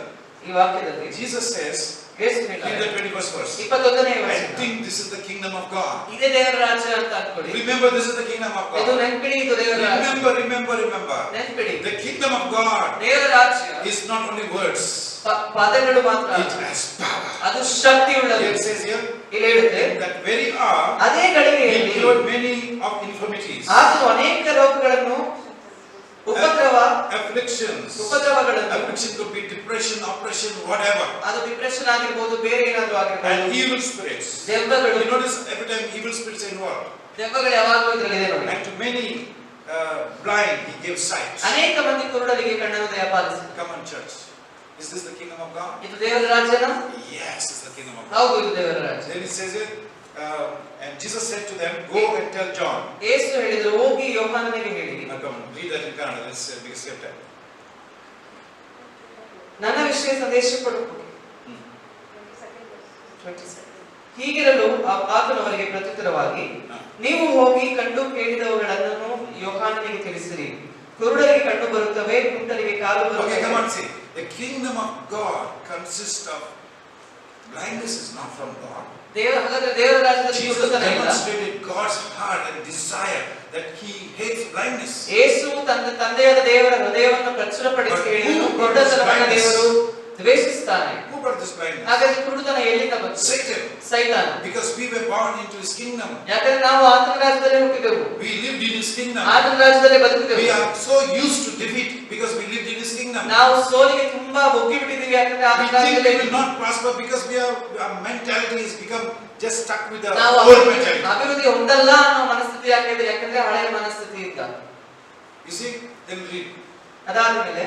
ಈ ವಾಕ್ಯದಲ್ಲಿ Jesus says, ಯೇಸು in ಹೇಳ್ತಾರೆ, the 21st verse, 21ನೇ I ವಚನ, think this is the kingdom of God. ಇದೇ ದೇವರ ರಾಜ್ಯ ಅಂತ ಅನ್ಕೊಳ್ಳಿ. Remember, this is the kingdom of ಇದು God. ನೆನಪಿಡಿ, ಇದು ದೇವರ ರಾಜ್ಯ. Remember. ನೆನಪಿಡಿ, The kingdom of God ದೇವರ ರಾಜ್ಯ is not only words, ಪದಗಳು ಮಾತ್ರ, it has power. ಅದು ಶಕ್ತಿ ಉಳ್ಳದು. It says here, ಇಲ್ಲಿ ಹೇಳುತ್ತೆ, in that very hour, ಅದೇ he ಗಳಿಗೆಯಲ್ಲಿ cured many of infirmities, ಆತನು ಅನೇಕ ರೋಗಗಳನ್ನು, afflictions. ಉಪದ್ರವಗಳನ್ನು, Affliction could be depression, oppression, whatever, ಅದು ಡಿಪ್ರೆಷನ್ ಆಗಿರ್ಬೋದು, ಬೇರೆ ಏನಾದ್ರೂ ಆಗಿರ್ಬೋದು, and evil spirits. ದೆವ್ವಗಳು. You notice every time evil spirits are involved, ದೆವ್ವಗಳು ಯಾವಾಗಲೂ ಇದರಲ್ಲಿ ಇದೆ ನೋಡಿ. and to many blind he gave sight. ಅನೇಕ ಮಂದಿ ಕುರುಡರಿಗೆ ಕಣ್ಣನ್ನು ದಯಪಾಲಿಸಿದ. Come on, church. Is this the kingdom of God? ಇದು ದೇವರ ರಾಜ್ಯನ? Yes, it's the kingdom of God. ಹೌದು, ಇದು ದೇವರ ರಾಜ್ಯ. Then it says it, and Jesus said to them, "Go and tell John." ಯೇಸು ಹೇಳಿದ್ರು, ಹೋಗಿ ಯೋಹಾನನಿಗೆ ಹೇಳಿ. Now come on, read that in Kannada. Let's because we have time. ನನ್ನ ವಿಷಯ ಸಂದೇಶ ಕೊಡು. ಹೀಗಿರಲು ಆತನು ಅವರಿಗೆ ಪ್ರತ್ಯುತ್ತರವಾಗಿ, ನೀವು ಹೋಗಿ ಕಂಡು ಕೇಳಿದವುಗಳನ್ನು ಯೋಹಾನನಿಗೆ ತಿಳಿಸಿರಿ. ಕುರುಡರಿಗೆ ಕಣ್ಣು ಬರುತ್ತವೆ, ಕುಂಟರಿಗೆ ಕಾಲು Okay, come ಬರುತ್ತವೆ. on, see. The kingdom of God consists of blindness is not from God. ಹಾಗಾದ್ರೆ ದೇವರ ರಾಜ್ಯದಲ್ಲಿ Jesus ಕುರುಡತನ ಇಲ್ಲ. demonstrated God's heart and desire that he hates blindness. ಯೇಸು ತನ್ನ ತಂದೆಯಾದ ದೇವರ ಹೃದಯವನ್ನು ಪ್ರಚುರಪಡಿಸಿ ಹೇಳಿದರು, ಕುರುಡತನವನ್ನು ದೇವರು ದ್ವೇಷಿಸುತ್ತಾನೆ. Who brought this blindness? ಹಾಗಾದ್ರೆ ಕುರುಡತನ ಎಲ್ಲಿಂದ ಬಂತು? Satan. ಸೈತಾನ. Because we were born into his kingdom. ಯಾಕಂದ್ರೆ ನಾವು ಆತನ ರಾಜ್ಯದಲ್ಲಿ ಹುಟ್ಟಿದೆವು, We lived in his kingdom. ಆತನ ರಾಜ್ಯದಲ್ಲಿ ಬದುಕಿದೆವು. We are so used to defeat because we lived in his kingdom. ನಾವು ಸೋಲಿಗೆ ತುಂಬಾ ಬೊಗ್ಗಿ ಬಿಟ್ಟಿದ್ದೀವಿ, ಯಾಕಂದ್ರೆ We ಆತನ think we ರಾಜ್ಯದಲ್ಲಿ will not prosper because our mentality has become just stuck with the ನಾವು old mentality. ಅಭಿವೃದ್ಧಿ ಹೊಂದಲ್ಲ ಅನ್ನೋ ಮನಸ್ಥಿತಿ ಯಾಕಿದೆ? ಯಾಕಂದ್ರೆ ಹಳೆಯ ಮನಸ್ಥಿತಿ ಇದ್ದ. You see, then read. ಅದಾದ್ಮೇಲೆ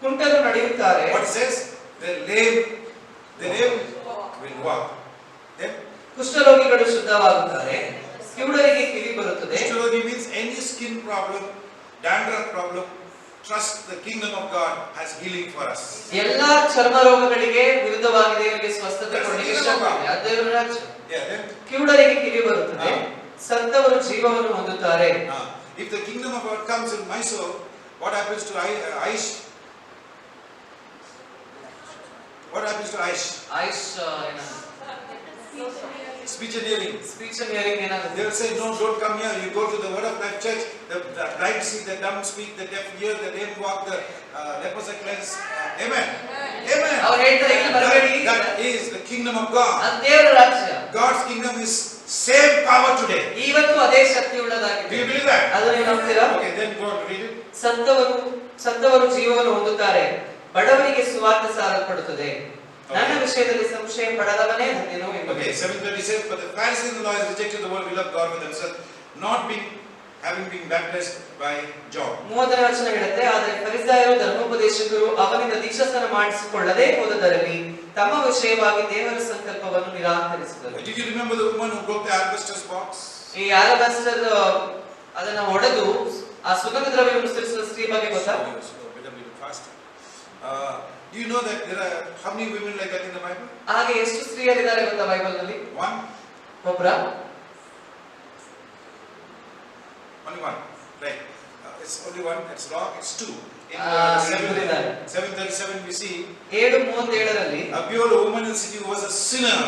ಕುಂಟರು ನಡೆಯುತ್ತಾರೆ, What it says? The lame will walk. Then ಕುಷ್ಠರೋಗಿಗಳು ಶುದ್ಧವಾಗುತ್ತಾರೆ, ಕಿವುಡರಿಗೆ ಕಿವಿ ಬರುತ್ತದೆ. Kushthrogi means any skin problem, dandruff problem. Trust the kingdom of God has healing for us. ಎಲ್ಲಾ ಚರ್ಮ ರೋಗಗಳಿಗೆ ವಿರುದ್ಧವಾಗಿ ದೇವರಿಗೆ ಸ್ವಸ್ಥತೆ ಕೊಡಲಿಕ್ಕೆ ಶಕ್ತಿ ಇದೆ. ಅದು ದೇವರ ರಾಜ್ಯ. Yeah, then ಕಿವುಡರಿಗೆ ಕಿವಿ ಬರುತ್ತದೆ, ಸತ್ತವರು ಜೀವವನ್ನು ಹೊಂದುತ್ತಾರೆ. if the kingdom of God comes in my soul, what happens to Aish? What happens to Aish? AYUSH speech and hearing. Speech and hearing They ಏನಾಗುತ್ತೆ? will say, no, don't come here. You go to the Word of Life Church. The blind see, the dumb speak, the deaf hear, the lame walk, the lepers are cleansed. Amen. Amen. ಅವ್ರು ಹೇಳ್ತಾರೆ ಇಲ್ಲಿ ಬರಬೇಡಿ. That is the kingdom of God. ಅದು ದೇವರ ರಾಜ್ಯ. God's kingdom is same power today. ಇವತ್ತು ಅದೇ ಶಕ್ತಿ Do ಉಳ್ಳದಾಗಿದೆ. you believe that? ಅದು ನೀವು ನಂಬ್ತೀರಾ? Okay, then go and read it. ಸತ್ತವರು ಜೀವವನ್ನು ಹೊಂದುತ್ತಾರೆ, ಬಡವರಿಗೆ ಸುವಾರ್ತೆ ಸಾರಲ್ಪಡುತ್ತದೆ. ನನ್ನ ವಿಷಯದಲ್ಲಿ ಸಂಶಯ ಪಡದವನೇ ಧನ್ಯನು ಎಂದು. Okay, 7:30 says, but the Pharisees and the lawyers rejected the word will of God with themselves, having been baptized by John. 30ನೇ ವಚನ ಹೇಳುತ್ತೆ, ಆದರೆ ಫರಿಸಾಯರು ಧರ್ಮೋಪದೇಶಕರು ಅವನಿಂದ ದೀಕ್ಷಾಸ್ನಾನ ಮಾಡಿಸಿಕೊಳ್ಳದೆ ಹೋದದರಲ್ಲಿ ತಮ್ಮ ವಿಷಯವಾಗಿ ದೇವರ ಸಂಕಲ್ಪವನ್ನು ನಿರಾಕರಿಸಿದರು. Did you remember the woman who broke the alabaster box? ಈ alabaster ಅದನ್ನ ಒಡೆದು ಆ ಸುಗಂಧ ದ್ರವ್ಯವನ್ನು ಸೇರಿಸಿದ ಸ್ತ್ರೀ ಬಗ್ಗೆ ಗೊತ್ತಾ? Do you know that there are how many women like that in the Bible? ಹಾಗೆ ಎಷ್ಟು ಸ್ತ್ರೀಯರಿದ್ದಾರೆ ಗೊತ್ತಾ ಬೈಬಲ್ ನಲ್ಲಿ? One. Only one. Right. It's only one. It's wrong. It's two. In 7:37 we see 7:37ರಲ್ಲಿ a pure woman in the city who was a sinner.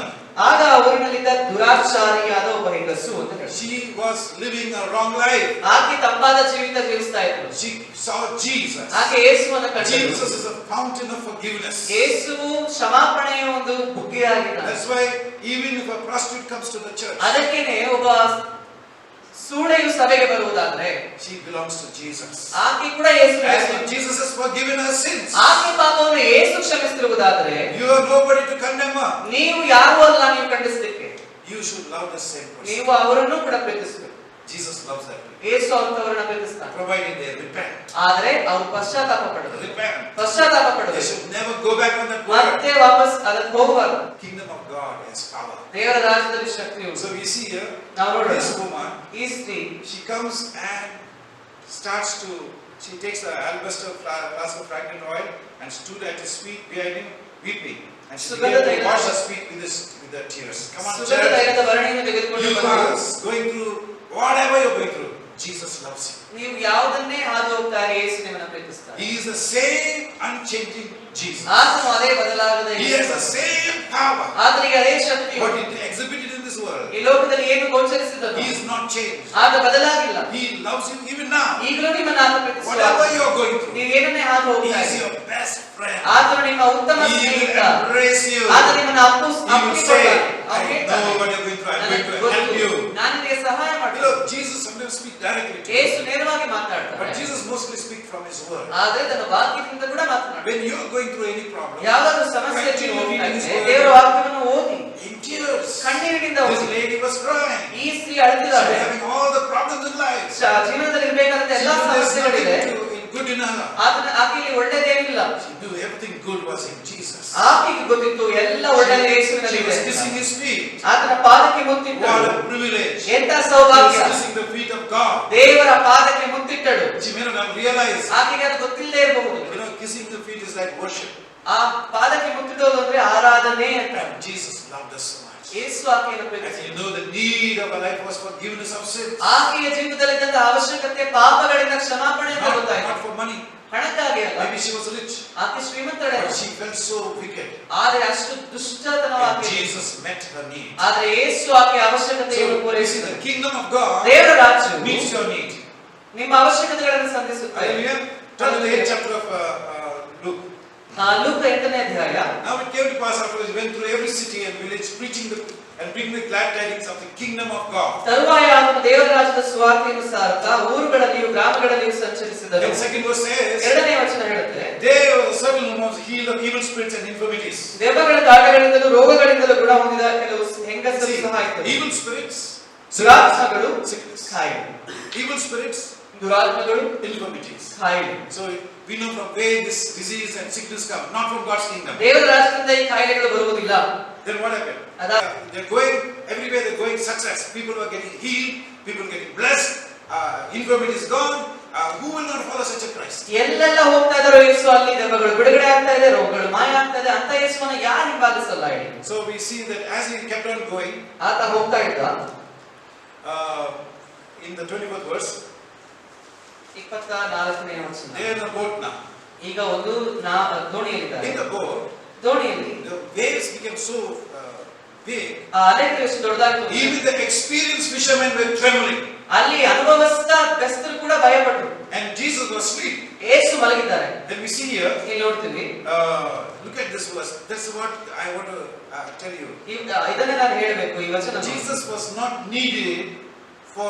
ಆಗ ಅವರಿನಲ್ಲಿದ್ದ ದುರಾಚಾರಿಯಾದ ಒಬ್ಬ ಹೆಂಗಸು ಅಂತ ಹೇಳ್ತಾರೆ. She was living a wrong life. ಆಕೆ ತಪ್ಪಾದ ಜೀವಿತ ಜೀವಿಸ್ತಾ ಇದ್ಳು. She saw Jesus. ಆಕೆ ಯೇಸುವನ್ನು ಕಂಡಳು. Jesus is a fountain of forgiveness. ಯೇಸುವು ಕ್ಷಮಾಪಣೆಯ ಒಂದು ಬುಗ್ಗೆಯಾಗಿದ್ದಾನೆ. That's why even if a prostitute comes to the church, ಅದಕ್ಕೇನೆ ಒಬ್ಬ ಸೂಳೆಯು ಸಭೆಗೆ ಬರುವುದಾದ್ರೆ she belongs to Jesus. ಆಕೆ ಕೂಡ ಯೇಸುವಿಗೆ As Jesus has forgiven her sins, ಆಕೆ ಪಾಪವನ್ನು ಯೇಸು ಕ್ಷಮಿಸಿರುವುದಾದರೆ you are nobody to condemn her. ನೀವು ಯಾರು ಅಲ್ಲ ನೀವು ಖಂಡಿಸಲಿಕ್ಕೆ. You should love the same person. ನೀವು ಅವರನ್ನು ಕೂಡ ಪ್ರೀತಿಸಬೇಕು. Jesus loves that. ಯೇಸು ಅವರನ್ನು ಪ್ರೀತಿಸ್ತಾನೆ. Provided they repent. ಆದರೆ ಅವರು ಪಶ್ಚಾತ್ತಾಪ ಪಡಬೇಕು. Repent. ಪಶ್ಚಾತ್ತಾಪ ಪಡಬೇಕು. They should never go back on that word. ಮತ್ತೆ ವಾಪಸ್ ಅದಕ್ಕೆ ಹೋಗಬಾರದು. Kingdom of God has power. ದೇವರ ರಾಜ್ಯದಲ್ಲಿ ಶಕ್ತಿ ಉಂಟು. So we see here this woman, ಈ ಸ್ತ್ರೀ she comes and she takes the alabaster flask of fragrant oil and stood at his feet behind him weeping, and she began to wash his feet with her tears. Come on, church. You are going through whatever you're going through, Jesus loves you. ನೀವು ಯಾವುದನ್ನೇ ಹಾದು ಹೋಗ್ತಾರೆ, ಯೇಸು ನಿಮ್ಮನ್ನು ಪ್ರೀತಿಸ್ತಾನೆ. He is the same unchanging Jesus. ಆತನು ಅದೇ ಬದಲಾಗದ He has the same power. ಆತನಿಗೆ ಅದೇ ಶಕ್ತಿ. What he exhibited in this world, ಈ ಲೋಕದಲ್ಲಿ ಏನು ಗೋಚರಿಸಿದನು, he is not changed. ಆತ ಬದಲಾಗಿಲ್ಲ. He loves you even now. ಈಗಲೂ ನಿಮ್ಮನ್ನು ಆತ ಪ್ರೀತಿಸುತ್ತಾನೆ. Whatever you are going through, ನೀವು ಏನನ್ನೇ ಹಾದು he ಹೋಗ್ತಾರೆ, is your best friend. ಆತನು ನಿಮ್ಮ ಉತ್ತಮ He will ಸ್ನೇಹಿತ. embrace you. ಆತ ನಿಮ್ಮನ್ನು He will say, I know what you are going through. I am going to help you. ನಾನು ನಿಮಗೆ ಸಹಾಯ You ಮಾಡ್ತೀನಿ. know, Jesus sometimes speaks directly to Yesu you, ನೇರವಾಗಿ ಮಾತಾಡ್ತಾನೆ. but Jesus mostly speaks from His word. ಆದರೆ ತನ್ನ ವಾಕ್ಯದಿಂದ ಕೂಡ ಮಾತನಾಡ್ತಾನೆ. When you are going through any problem, ಯಾವಾಗಲೂ ಸಮಸ್ಯೆ Continue ದೇವರ ವಾಕ್ಯವನ್ನು ಓದಿ. in tears, ಕಣ್ಣೀರಿನಿಂದ this ಓದಿ. lady was crying. ಈ ಸ್ತ್ರೀ She ಅಳುತ್ತಿದ್ದಾಳೆ. was having all the problems in life. ಜೀವನದಲ್ಲಿ ಇರಬೇಕಾದಂತ ಎಲ್ಲಾ ಸಮಸ್ಯೆಗಳಿದೆ. Good in her. ಆಕೆಯಲ್ಲಿ ಒಳ್ಳೆಯದೇನಿಲ್ಲ. She knew everything good was in Jesus. ಆಕೆಗೆ ಗೊತ್ತಿತ್ತು ಎಲ್ಲ ಒಳ್ಳೆಯದು ಯೇಸುವಿನಲ್ಲಿ She ಇದೆ. was kissing His feet. ಆತನ ಪಾದಕ್ಕೆ ಮುತ್ತಿಟ್ಟಳು. What a privilege. ಎಂತ She ಸೌಭಾಗ್ಯ. was kissing the feet of God. ದೇವರ ಪಾದಕ್ಕೆ ಮುತ್ತಿಟ್ಟಳು. She may not have realized. ಆಕೆಗೆ ಅದು ಗೊತ್ತಿಲ್ಲದೆ ಇರಬಹುದು. You know, kissing the feet is like worship. ಆ ಪಾದಕ್ಕೆ ಮುತ್ತಿಡೋದು ಅಂದ್ರೆ ಆರಾಧನೆ ಅಂತ. And Jesus loved us so much. ಯೇಸು ಆಕೆಯನ್ನು And ಪ್ರೀತಿಸಿದ. you know the need of a life was forgiveness of sins. ಆಕೆಯ ಜೀವಿತದಲ್ಲಿದ್ದಂತ ಅವಶ್ಯಕತೆ ಪಾಪಗಳಿಂದ ಕ್ಷಮಾಪಣೆ ಅಂತ ಗೊತ್ತಾಯ್ತು. Not for money. ಹಣಕ್ಕಾಗಿ ಅಲ್ಲ. Maybe she was rich. ಆಕೆ ಶ್ರೀಮಂತಳೆ. But she felt so wicked. ಆದರೆ ಅಷ್ಟು ದುಷ್ಟತನವಾಗಿ. And Jesus met her need. ಆದರೆ ಯೇಸು ಆಕೆಯ ಅವಶ್ಯಕತೆಯನ್ನು ಪೂರೈಸಿದ. The kingdom of God ದೇವರ ರಾಜ್ಯವು meets your need. ನಿಮ್ಮ ಅವಶ್ಯಕತೆಗಳನ್ನು ಸಂಧಿಸುತ್ತದೆ. Hallelujah. Turn to the 8th chapter of Luke. ಲೂಕ 8ನೇ ಅಧ್ಯಾಯ. Now it came to pass after he went through every city and village preaching and bringing the glad tidings of the kingdom of God. ತರುವಾಯ ಆತನು ದೇವರ ರಾಜ್ಯದ ಸುವಾರ್ತೆಯನ್ನು ಸಾರುತ್ತಾ ಊರುಗಳಲ್ಲಿಯೂ ಗ್ರಾಮಗಳಲ್ಲಿಯೂ ಸಂಚರಿಸಿದನು. And second verse says, ಎರಡನೇ ವಚನ ಹೇಳುತ್ತೆ, there was a certain woman was healed of evil spirits and infirmities. ದೆವ್ವಗಳ ಕಾಟಗಳಿಂದಲೂ ರೋಗಗಳಿಂದಲೂ ಗುಣ ಹೊಂದಿದ ಕೆಲವು ಹೆಂಗಸರು ಸಹ ಇದ್ದರು. Evil spirits, ದುರಾತ್ಮಗಳು, sickness. ಕಾಯಿಲೆ. Evil spirits, ದುರಾತ್ಮಗಳು, infirmities. ಕಾಯಿಲೆ. So we know from where this disease and sickness come, not from God's kingdom. ದೇವರ ರಾಜ್ಯದಿಂದ ಈ ಕಾಯಿಲೆಗಳು ಬರುವುದಿಲ್ಲ. Then what happened? They're going everywhere. They're going success. People are getting healed. People are getting blessed. Infirmity is gone. Who will not follow such a Christ? ಎಲ್ಲೆಲ್ಲ ಹೋಗ್ತಾ ಇದ್ದಾರೋ ಯೇಸು ಅಲ್ಲಿ ದೆವ್ವಗಳು ಬಿಡುಗಡೆ ಆಗ್ತಾ ಇದೆ, ರೋಗಗಳು ಮಾಯ ಆಗ್ತಾ ಇದೆ. ಅಂತ ಯೇಸುವನ್ನು ಯಾರು ಹಿಂಬಾಲಿಸಲ್ಲ ಹೇಳಿ. So we see that as he kept on going, ಆತ ಹೋಗ್ತಾ ಇದ್ದ. In the 24th verse, 24ನೇ ವಚನ. they are in the boat now. ಈಗ ಒಂದು ದೋಣಿಯಲ್ಲಿದ್ದಾರೆ. In the boat, ದೋಣಿಯಲ್ಲಿ the waves became so big, ಆ ಅಲೆಗಳು ಎಷ್ಟು ದೊಡ್ಡದಾಗ್ತದೆ. even the experienced fishermen were trembling. ಅಲ್ಲಿ ಅನುಭವಸ್ಥ ಬೆಸ್ತರು ಕೂಡ ಭಯಪಟ್ಟರು. And Jesus was asleep. ಯೇಸು ಮಲಗಿದ್ದಾರೆ. Then we see here, ಇಲ್ಲಿ ನೋಡ್ತೀವಿ. look at this verse. That's what I want to tell you. ಇದನ್ನೇ ನಾನು ಹೇಳಬೇಕು ಈ ವಚನ. Jesus was not needed for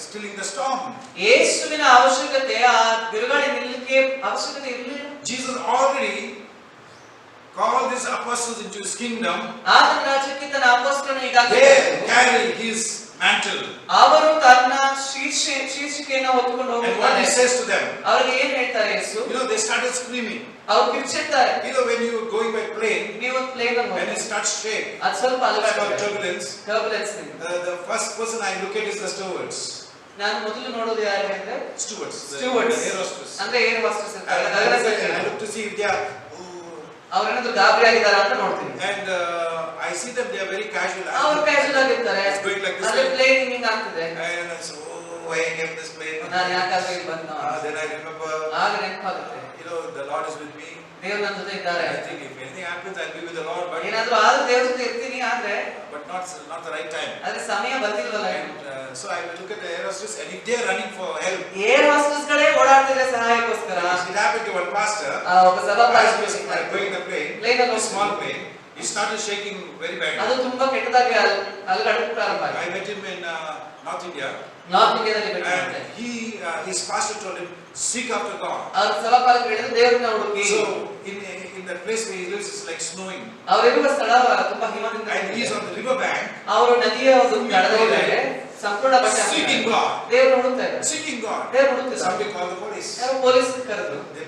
stilling the storm. ಯೇಸುವಿನ ಅವಶ್ಯಕತೆ ಆ ಬಿರುಗಾಳಿ ನಿಲ್ಲಕ್ಕೆ ಅವಶ್ಯಕತೆ ಇರಲಿಲ್ಲ. Jesus already called these apostles into his kingdom. ಆತನ ರಾಜ್ಯಕ್ಕೆ ತನ್ನ ಅಪೊಸ್ತಲರನ್ನು ಈಗಾಗಲೇ They carry his mantle. ಅವರು ತನ್ನ ಶೀರ್ಷಿಕೆಯನ್ನು ಹೊತ್ತುಕೊಂಡು And what ಹೋಗ್ತಾರೆ. he says to them, ಅವರಿಗೆ ಏನು ಹೇಳ್ತಾರೆ ಯೇಸು? they started screaming. ಅವರು ಕಿರ್ಚಿರ್ತಾರೆ. When you are going by plane, ನೀವು ಪ್ಲೇನ್ ಅನ್ನು when it starts shake, ಅದು ಸ್ವಲ್ಪ it's called ಅಲುಗಾಡುತ್ತೆ. turbulence. Turbulence. The first person I look at is the stewards. ನಾನು ಮೊದಲು ನೋಡೋದು ಯಾರು ಅಂದ್ರೆ Stewards. Stewards. The air hostess. ಅಂದ್ರೆ ಏರ್ ಹೋಸ್ಟೆಸ್ ಅಂತ. I look to see if they are. ಅವರೇನಾದ್ರೂ ಗಾಬರಿ ಆಗಿದ್ದಾರೆ ಅಂತ ನೋಡ್ತೀನಿ. And I see them, they are very casual. ಅವರು ಕ್ಯಾಶುಯಲ್ ಆಗಿರ್ತಾರೆ. It's going like this. ಅದೇ ಪ್ಲೇನ್ ಹಿಂಗ್ ಆಗ್ತದೆ. And I say, why I came this plane? ನಾನು ಯಾಕಾದ್ರೆ ಇಲ್ಲಿ ಬಂದ? Then I remember, ಆಗ ನೆನಪಾಗುತ್ತೆ. the Lord is with me. ದೇವರು ನನ್ನ ಜೊತೆ ಇದ್ದಾರೆ. I think if anything happens, I'll be with the Lord, but ಏನಾದ್ರೂ ಆದ್ರೂ ದೇವರ ಜೊತೆ ಇರ್ತೀನಿ, ಆದ್ರೆ not the right time. ಅದೇ ಸಮಯ ಬಂದಿಲ್ವಲ್ಲ. And so I will look at the air hostess, and if they are running for help, air hostess ಗಳೇ ಓಡಾಡ್ತಿದ್ರೆ ಸಹಾಯಕ್ಕೋಸ್ಕರ. it happened to one pastor. ಒಬ್ಬ ಸಭಾಪಾಲ going in the plane, a small plane, he started shaking very badly. ಅದು ತುಂಬಾ ಕೆಟ್ಟದಾಗಿ ಅಲುಗಾಡಕ್ಕೆ ಪ್ರಾರಂಭ ಆಯ್ತು. I met him in North India. North ಇಂಡಿಯಾದಲ್ಲಿ ಭೇಟಿ And ಮಾಡಿದೆ. his pastor told him, seek after God. ಅವ್ರ ಸಭಾಪಾಲಕರು ಹೇಳಿದ್ರು ದೇವರನ್ನ ಹುಡುಕಿ. So in the place where he lives, it's like snowing. ಅವರಿರುವ ಸ್ಥಳ ತುಂಬಾ ಹಿಮದಿಂದ And he is on the river bank. ಅವರು ನದಿಯ ಒಂದು ದಡದಲ್ಲಿದ್ದಾರೆ. ಸಂಪೂರ್ಣ ಬಟ್ಟೆ Seeking God. ದೇವರು ಹುಡುಕ್ತಾ ಇದ್ದಾರೆ. Seeking God. ದೇವರು ಹುಡುಕ್ತಿದ್ದಾರೆ. Somebody called the police. ಯಾರು ಪೊಲೀಸ್ ಕರೆದ್ರು. They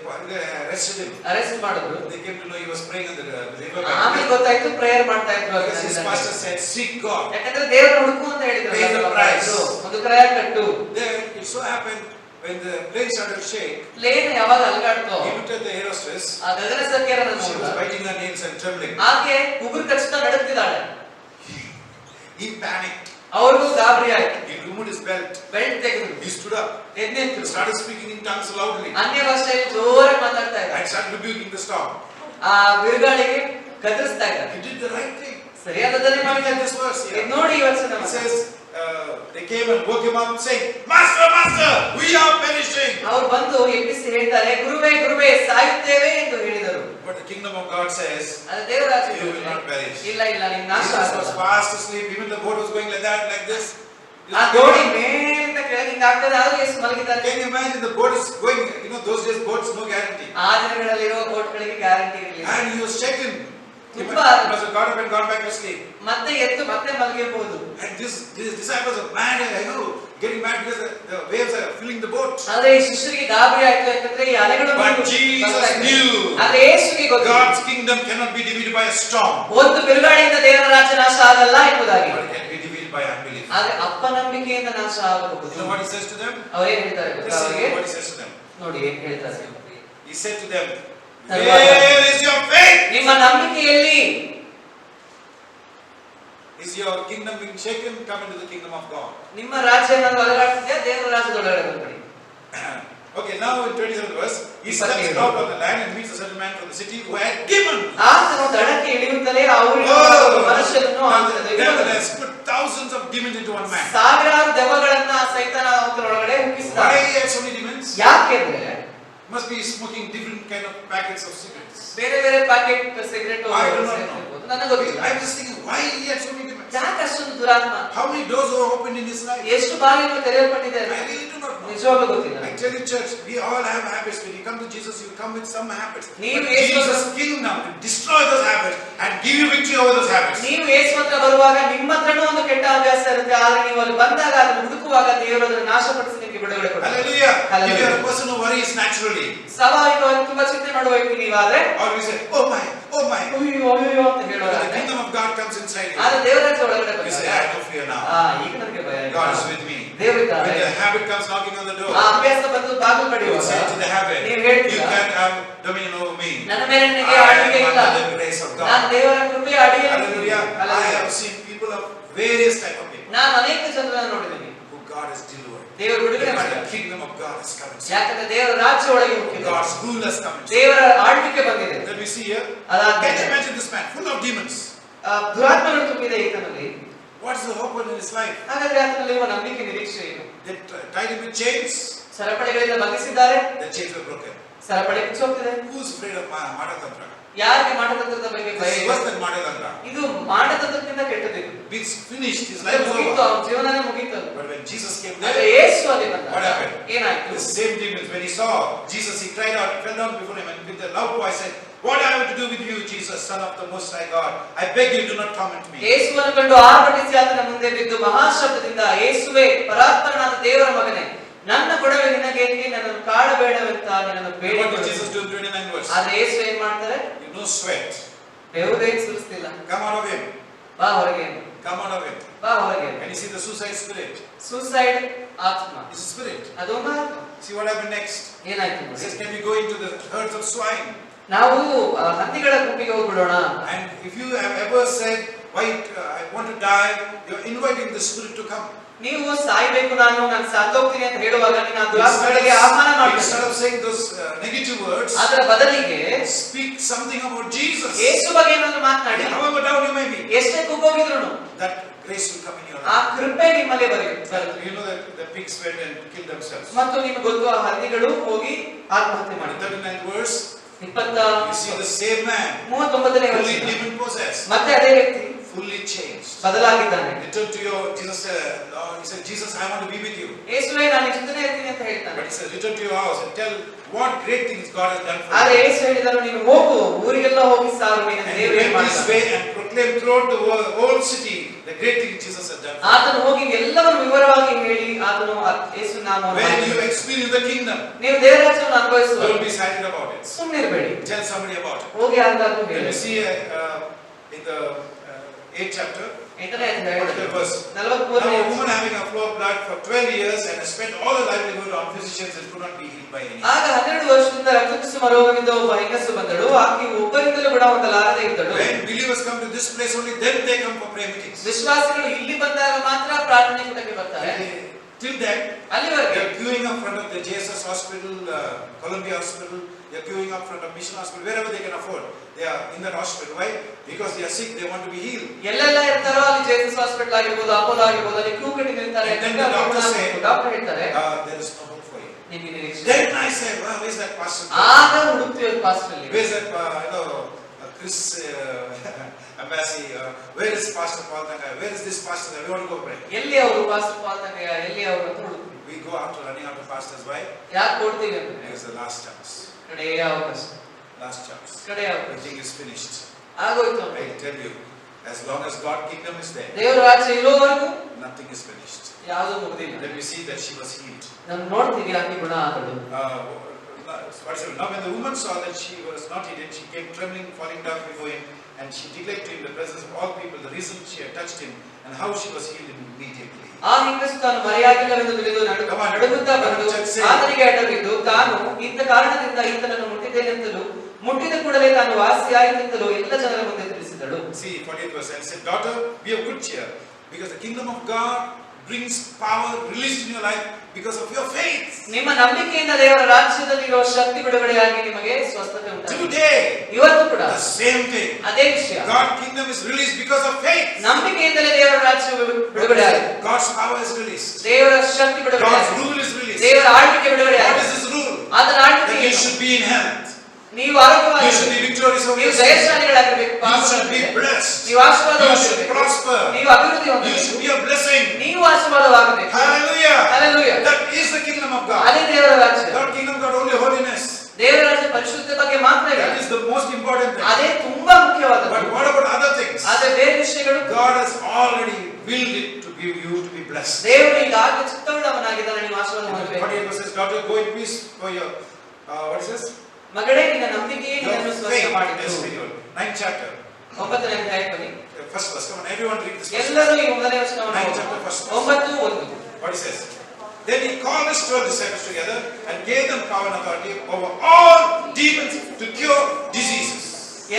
arrested him. ಅರೆಸ್ಟ್ ಮಾಡಿದ್ರು. They came to know he was praying on the river ಆಮೇಲೆ bank. ಗೊತ್ತಾಯ್ತು ಪ್ರೇಯರ್ ಮಾಡ್ತಾ ಇದ್ರು. Because his pastor said, seek God. ಯಾಕಂದ್ರೆ ದೇವರನ್ನ ಹುಡುಕು ಅಂತ ಹೇಳಿದ್ರು. Pay the price. ಒಂದು ಕ್ರಯ ಕಟ್ಟು. Then it so happened when the plane started to shake, plane ಯಾವಾಗ ಅಲುಗಾಡ್ತೋ he looked at the air hostess. ಆ ಗಗನ ಸರ್ಕೇರನ್ನ She was ನೋಡಿದ. biting her nails and trembling. ಆಕೆ ಉಗುರು ಕಚ್ಚುತ್ತಾ ನಡುಗ್ತಿದ್ದಾಳೆ. He panicked. ಅವ್ರಿಗೂ ಗಾಬರಿ ಆಯ್ತು. He removed his belt. Belt ತೆಗೆದ್ರು. He stood up. ಎದ್ದು ನಿಂತರು. Started speaking in tongues loudly. ಅನ್ಯ ಭಾಷೆಯಲ್ಲಿ ಜೋರಾಗಿ ಮಾತಾಡ್ತಾ ಇದ್ದಾರೆ. And started rebuking the storm. ಆ ಬಿರುಗಾಳಿಗೆ ಗದರಿಸ್ತಾ ಇದ್ದಾರೆ. He did the right thing. ಸರಿಯಾದದನ್ನೇ Look ಮಾಡಿದ್ದಾರೆ. at this verse here. ನೋಡಿ ಈ ವಚನ. It says, they came and woke him up saying, Master, Master, we are perishing. ಅವರು ಬಂದು ಎಬ್ಬಿಸಿ ಹೇಳ್ತಾರೆ, ಗುರುವೇ ಗುರುವೇ ಸಾಯುತ್ತೇವೆ ಎಂದು ಹೇಳಿದರು. But the kingdom of God says, ಅದು ದೇವರ ರಾಜ್ಯ. you will not perish. ಇಲ್ಲ ಇಲ್ಲ ನೀವು ನಾಶ Jesus was ಆಗಲ್ಲ. fast asleep. Even the boat was going like that, like this. ಆ ದೋಣಿ ಮೇಲಿಂದ ಕೆಳಗೆ ಹಿಂಗ ಆಗ್ತದೆ, ಆದ್ರೂ ಯೇಸು ಮಲಗಿದ್ದಾರೆ. Can you imagine the boat is going, those days boats no guarantee. ಆ ದಿನಗಳಲ್ಲಿರುವ ಬೋಟ್ಗಳಿಗೆ ಗ್ಯಾರಂಟಿ ಇರಲಿಲ್ಲ. And he was shaken. He ತುಂಬಾ must have got up and gone back to sleep. ಮತ್ತೆ ಎದ್ದು ಮತ್ತೆ ಮಲಗಿರಬಹುದು. And these disciples are mad, getting mad because the waves are filling the boat. ಆದ್ರೆ ಈ ಶಿಷ್ಯರಿಗೆ ಗಾಬರಿ ಆಯ್ತು ಯಾಕಂದ್ರೆ ಈ ಅಲೆಗಳು But Jesus knew ಆದ್ರೆ ಯೇಸುವಿಗೆ ಗೊತ್ತು God's kingdom cannot be defeated by a storm. ಒಂದು ಬಿರುಗಾಳಿಯಿಂದ ದೇವರ ರಾಜ್ಯ ನಾಶ ಆಗಲ್ಲ ಎಂಬುದಾಗಿ. But it can be defeated by unbelief. ಆದ್ರೆ ಅಪನಂಬಿಕೆಯಿಂದ ನಾಶ ಆಗಬಹುದು. You know what he says to them? ಅವರೇನ್ ಹೇಳ್ತಾರೆ ಗೊತ್ತಾ Listen ಅವರಿಗೆ? to what he says to them. ನೋಡಿ ಏನ್ ಹೇಳ್ತಾರೆ. He said to them, where is your faith? ನಿಮ್ಮ ನಂಬಿಕೆ ಎಲ್ಲಿ? Is your kingdom being shaken? Come into the kingdom of God. ನಿಮ್ಮ ರಾಜ್ಯ ನಾನು ಅಲುಗಾಡ್ತಿದ್ಯಾ? ದೇವರ ರಾಜ್ಯದೊಳಗಡೆ ಬನ್ನಿ. Okay, now in 27th verse, he steps out of the land and meets a certain man from the city who had demons. ಆತನು ದಡಕ್ಕೆ ಇಳಿಯುತ್ತಲೇ ಅವರಿಗೆ ಮನುಷ್ಯನನ್ನು Nevertheless, put thousands of demons into one man. ಸಾವಿರಾರು ದೆವ್ವಗಳನ್ನ ಸೈತಾನ ಅವನೊಳಗಡೆ ಹುಟ್ಟಿಸಿದ. Why he had so many demons? ಯಾಕೆಂದ್ರೆ Must be smoking different kind of packets of cigarettes. ಬೇರೆ ಬೇರೆ packet cigarette ನನಗೆ ಗೊತ್ತಿಲ್ಲ. I was thinking, why he had so many demons? ಯಾಕೆ ಅಷ್ಟೊಂದು ದುರಾತ್ಮ? How many doors were opened in his life? ಎಷ್ಟು ಬಾಗಿಲು ತೆರೆಯಲ್ಪಟ್ಟಿದೆ? I really do not know. ನಿಜವಾಗ್ಲೂ ಗೊತ್ತಿಲ್ಲ. I tell you, church, we all have habits. When you come to Jesus, you come with some habits. ನೀವು But Jesus' kingdom will destroy those habits and give you victory over those habits. ನೀವು ಯೇಸು ಹತ್ರ ಬರುವಾಗ ನಿಮ್ಮ ಹತ್ರನೂ ಒಂದು ಕೆಟ್ಟ ಅಭ್ಯಾಸ ಇರುತ್ತೆ, ಆದ್ರೆ ನೀವು ಅಲ್ಲಿ ಬಂದಾಗ ಅದನ್ನು ಹುಡುಕುವಾಗ ದೇವರು ಅದನ್ನು ನಾಶಪಡಿಸಿ ನಿಮಗೆ ಬಿಡುಗಡೆ ಕೊಡ್ತಾರೆ. Hallelujah. If you are a person who worries naturally, ಸ್ವಾಭಾವಿಕವಾಗಿ ತುಂಬಾ ಚಿಂತೆ ಮಾಡುವ ವ್ಯಕ್ತಿ ನೀವಾದ್ರೆ always say, oh my, ಅಯ್ಯೋ ಅಯ್ಯೋ ಅಂತ when ಹೇಳೋದು. the kingdom of God comes inside you, ಆದ್ರೆ ದೇವರ ರಾಜ್ಯ ಒಳಗಡೆ you say, ಬಂದಾಗ I don't fear now. ಈಗ ನನಗೆ ಭಯ ಇಲ್ಲ. God is with me. ದೇವರಿದ್ದಾರೆ. When the habit comes knocking on the door, ಆ ಅಭ್ಯಾಸ ಬಂದು ಬಾಗಿಲು you ಬಡಿಯುವಾಗ say to the habit, ನೀವು you ಹೇಳ್ತೀರಾ, can't have dominion over me. ನನ್ನ ಮೇಲೆ ನಿನಗೆ I ಆಳ್ವಿಕೆ am ಇಲ್ಲ. under the grace of ನಾನು God. ದೇವರ ಕೃಪೆಯ ಅಡಿಯಲ್ಲಿ Hallelujah. I have seen people of various type of people ನಾನು ಅನೇಕ ಜನರನ್ನು ನೋಡಿದ್ದೀನಿ who God has delivered. ದೇವರು ಬಿಡುಗಡೆ Because ಮಾಡಿದ್ದಾರೆ. the kingdom of God has come. ಯಾಕಂದ್ರೆ ದೇವರ ರಾಜ್ಯ ಒಳಗೆ ಹೋಗಿದೆ, God's rule has come. ದೇವರ ಆಳ್ವಿಕೆ ಬಂದಿದೆ. That we see here. ಅದಾದ್ಮೇಲೆ Can you imagine this man full of demons? ದುರಾತ್ಮಗಳು ತುಂಬಿದೆ ಈತನಲ್ಲಿ. What is the hope in his life? ಹಾಗಾದ್ರೆ ಆತನಲ್ಲಿರುವ ನಂಬಿಕೆ ನಿರೀಕ್ಷೆ ಏನು? They tied him with chains. ಸರಪಳಿಗಳಿಂದ ಬಂಧಿಸಿದ್ದಾರೆ. The chains were broken. ಸರಪಳಿ ಬಿಚ್ಚಿ ಹೋಗ್ತಿದೆ. Who is afraid of Madatantra? ಯಾರಿಗೆ ಮಾಟತಂತ್ರದ ಬಗ್ಗೆ ಭಯ? It's worse than Madatantra. ಇದು ಮಾಟತಂತ್ರಕ್ಕಿಂತ ಕೆಟ್ಟದ್ದು. It's finished. His life was ಮುಗೀತು, over. ಅವನ ಜೀವನನೇ ಮುಗೀತು. But when Jesus came ಆದರೆ there, ಯೇಸು ಅಲ್ಲಿ ಬಂದಾಗ what happened? ಏನಾಯ್ತು? The same demons, when he saw Jesus, he cried out, he fell down before him, and with a loud voice said, "What I have to do with you, Jesus, Son of the Most High God? I beg you, do not torment me." ಯೇಸುವನ್ನು ಕಂಡು ಆರ್ಭಟಿಸಿ ಆತನ ಮುಂದೆ ಬಿದ್ದು ಮಹಾಶಬ್ದದಿಂದ, ಯೇಸುವೇ, ಪರಾತ್ಪರನಾದ ದೇವರ ಮಗನೇ, ನನ್ನ ಗೊಡವೆ ನಿನಗೇಕೆ, ನನ್ನನ್ನು ಕಾಡಬೇಡವೆಂತ ನಿನ್ನನ್ನು What did ಬೇಡಿಕೊಂಡನು. Jesus do in 29 verse? ಆದ್ರೆ ಯೇಸು ಏನ್ ಮಾಡ್ತಾರೆ? No sweat. ಬೆವರೇನ್ ಸುರಿಸ್ತಿಲ್ಲ. Come out of him. ಬಾ ಹೊರಗೆ. Come out of him. ಬಾ ಹೊರಗೆ. And you see the suicide spirit. Suicide ಆತ್ಮ. It's a spirit. ಅದೊಂದು ಆತ್ಮ. See what happened next? ಏನಾಯ್ತು He ನೋಡಿ? says, can we go into the herds of swine? ನಾವು ಹಂದಿಗಳ ಗುಂಪಿಗೆ ಹೋಗ್ಬಿಡೋಣ. And if you have ever said, why I want to die, you're inviting the spirit to come. ನೀವು ಸಾಯ್ಬೇಕು, ನಾನು ಸತ್ತೋಗ್ತೀನಿ ಅಂತ ಹೇಳುವಾಗ ನೀನು ಆ ದುರಾತ್ಮಗಳಿಗೆ ಆಹ್ವಾನ ಮಾಡ್ತೀಯ. Instead of saying those negative words, ಅದರ ಬದಲಿಗೆ speak something about Jesus. ಯೇಸು ಬಗ್ಗೆ ಏನಾದರೂ ಮಾತನಾಡಿ. However down you may be, ಎಷ್ಟೇ ಕುಗ್ಗೋಗಿದ್ರು that grace will come in your ಆ life. ಕೃಪೆ ನಿಮ್ಮಲ್ಲಿ ಬರುತ್ತೆ. You know that the pigs went and killed themselves. ಮತ್ತು ನಿಮಗೆ ಗೊತ್ತು, ಆ ಹಂದಿಗಳು ಹೋಗಿ ಆತ್ಮಹತ್ಯೆ In ಮಾಡಿದ್ರು. 39th verse, 20 you see the same man, 39ನೇ fully ವರ್ಷ demon possessed, ಮತ್ತೆ ಅದೇ ವ್ಯಕ್ತಿ fully changed. ಬದಲಾಗಿದ್ದಾನೆ. Return to your Jesus. He said, Jesus, I want to be with you. ಯೇಸುವೇ, ನಾನು ನಿನ್ನ ಜೊತೆನೇ ಇರ್ತೀನಿ ಅಂತ ಹೇಳ್ತಾನೆ. But he said, return to your house and tell what great things God has done for ಆದ್ರೆ you. ಯೇಸು ಹೇಳಿದರು, ನೀನು ಹೋಗು, ಊರಿಗೆಲ್ಲ ಹೋಗಿ ಸಾರು, ನಿನ್ನ And he ದೇವರು ಏನು went this ಮಾಡಿದ್ದಾನೆ. way and proclaimed throughout the whole city the great things Jesus has done for you. ಆತನು ಹೋಗಿ ಎಲ್ಲವನ್ನು ವಿವರವಾಗಿ ಹೇಳಿ, ಆತನು ಯೇಸು ನಾಮವನ್ನು When you experience the kingdom, ನೀವು ದೇವರ ರಾಜ್ಯವನ್ನು ಅನುಭವಿಸುವ, don't be silent about it. ಸುಮ್ಮನಿರಬೇಡಿ, Tell somebody about it. ಹೋಗಿ ಯಾರಿಗಾದ್ರೂ When ಹೇಳಿ. you see in the 8th chapter, 8ನೇ ಅಧ್ಯಾಯ 43rd verse. 43ನೇ Now a woman having a flow of blood for 12 years and has spent all her livelihood on physicians and could not be healed by any. ಆಗ 12 ವರ್ಷದಿಂದ ರಕ್ತಪಿಸುವ ರೋಗವಿದ್ದ ಒಬ್ಬ ಹೆಂಗಸು ಬಂದಳು. ಆಕೆ ಒಬ್ಬರಿಂದಲೂ ಗುಣ ಹೊಂದಲಾರದೆ ಇದ್ದಳು. When believers come to this place only, then they come for prayer meetings. ವಿಶ್ವಾಸಿಗಳು ಇಲ್ಲಿ ಬಂದಾಗ ಮಾತ್ರ ಪ್ರಾರ್ಥನೆ ಕೂಟಕ್ಕೆ ಬರ್ತಾರೆ. Till then, ಅಲ್ಲಿವರೆಗೆ they are queuing up front of the JSS hospital, Columbia hospital. They are queuing up front of Mission hospital, wherever they can afford. They are in that hospital. Why? Because they are sick. They want to be healed. ಎಲ್ಲೆಲ್ಲ ಇರ್ತಾರೋ ಅಲ್ಲಿ Jesus hospital ಆಗಿರಬಹುದು, Apollo ಆಗಿರಬಹುದು, ಅಲ್ಲಿ Q ಕಟ್ಟಿ ನಿಲ್ತಾರೆ. Doctor ಹೇಳ್ತಾರೆ, there is no hope for you. ನಿಮಗೆ ನಿರೀಕ್ಷೆ. Then I said, well, where is that pastor? ಆಗ ಹುಡುಕ್ತೀವಿ ಪಾಸ್ಟರ್ ಅಲ್ಲಿ. Where is that, Chris Ambassi? Where is Pastor Paul Tangaya? Where is this pastor? We want to go pray. ಎಲ್ಲಿ ಅವರು pastor Pal ತಂಗಯ್ಯ, ಎಲ್ಲಿ ಅವರು ಅಂತ ಹುಡುಕ್ತೀವಿ. We go after running after pastors. Why? ಯಾಕೆ ಕೊಡ್ತೀವಿ ಅಂದ್ರೆ Because the last chance. ಕಡೆಯ ಅವಕಾಶ, Last chance. ಕಡೆಯ ಅವಕಾಶ. Everything is finished. ಆಗೋಯ್ತು. I tell you, as long as God's kingdom is there, ದೇವರ ರಾಜ್ಯ ಇರೋವರೆಗೂ nothing is finished. ಯಾವುದು ಮುಗಿದಿಲ್ಲ. Then we see that she was healed. ನಾವು ನೋಡ್ತೀವಿ ಆಕೆ ಗುಣ ಆದಳು. Now when the woman saw that she was not healed, she came trembling, falling down before him, and she declared to him in the presence of all people the reason she had touched him and how she was healed immediately. ಆ ಹೆಂಗಸು ತಾನು ಮರೆಯಾಗಿಲ್ಲವೆಂದು ತಿಳಿದು ನಡುಗುತ್ತಾ ಬಂದು ಆತನಿಗೆ ಅಡ್ಡಬಿದ್ದು, ತಾನು ಇಂಥ ಕಾರಣದಿಂದ ಈತನನ್ನು ಮುಟ್ಟಿದ್ದೇನೆಂತಲೂ ಮುಟ್ಟಿದ ಕೂಡಲೇ ತಾನು ವಾಸಿಯಾಯಿತೆಂತಲೂ ಎಲ್ಲ ಜನರ ಮುಂದೆ ತಿಳಿಸಿದಳು. See 40th verse, and said, daughter, be of good cheer, because the kingdom of God brings power released in your life because of your faith. ನಿಮ್ಮ ನಂಬಿಕೆಯಿಂದ ದೇವರ ರಾಜ್ಯದಲ್ಲಿ ಇರುವ ಶಕ್ತಿ ಬಿಡುಗಡೆಯಾಗಿ ನಿಮಗೆ ಸ್ವಸ್ಥತೆ ಉಂಟಾಗಿದೆ. Today, ಇವತ್ತು ಕೂಡ the same thing. ಅದೇ ವಿಷಯ. God's kingdom is released because of faith. ನಂಬಿಕೆಯಿಂದಲೇ ದೇವರ ರಾಜ್ಯ ಬಿಡುಗಡೆಯಾಗಿದೆ. God's power is released. ದೇವರ ಶಕ್ತಿ ಬಿಡುಗಡೆಯಾಗಿದೆ. God's rule is released. ದೇವರ ಆಳ್ವಿಕೆ ಬಿಡುಗಡೆಯಾಗಿದೆ. What is His rule? ಅದರ ಆಳ್ವಿಕೆ That you should be in health. ನೀವು ಆರೋಗ್ಯವಾಗಿ, you should be victorious over ನೀವು your sin. ಜಯಶಾಲಿಗಳಾಗಿರಬೇಕು. You should be blessed. ನೀವು ಆಶೀರ್ವಾದ You should prosper. ನೀವು ಅಭಿವೃದ್ಧಿ You ಹೊಂದಬೇಕು. should be a blessing. ನೀವು ಆಶೀರ್ವಾದವಾಗಬೇಕು. Hallelujah. Hallelujah. That is the kingdom of God. ಅದೇ ದೇವರ ರಾಜ್ಯ. God's kingdom got only holiness. ದೇವರ ರಾಜ್ಯ ಪರಿಶುದ್ಧತೆ ಬಗ್ಗೆ ಮಾತ್ರ ಇಲ್ಲ. That is the most important thing. ಅದೇ ತುಂಬಾ ಮುಖ್ಯವಾದದ್ದು. But what about other things? ಆದರೆ ಬೇರೆ ವಿಷಯಗಳು God has already willed it to give you to be blessed. ದೇವರು ಈಗಾಗಲೇ ಚಿತ್ತವುಳ್ಳವನಾಗಿದ್ದಾನೆ, ನೀವು ಆಶೀರ್ವಾದ ಹೊಂದಬೇಕು. 48 says, daughter, go in peace for your what is this? ಮಗಳೇ, ನಿನ್ನ ನಂಬಿಕೆಯೇ ನಿನ್ನನ್ನು ಸ್ವಸ್ಥ Faith. ಮಾಡಿತು. Yes, very good. 9th chapter. 9ನೇ ಅಧ್ಯಾಯ ಬನ್ನಿ. First verse. Come on, everyone read this. First ಎಲ್ಲರೂ ಈ ಮೊದಲನೇ ವಚನವನ್ನು Ninth ಓದಿ. chapter, first verse. 9:1. What it says? Then he called his 12 disciples together and gave them power and authority over all demons to cure diseases.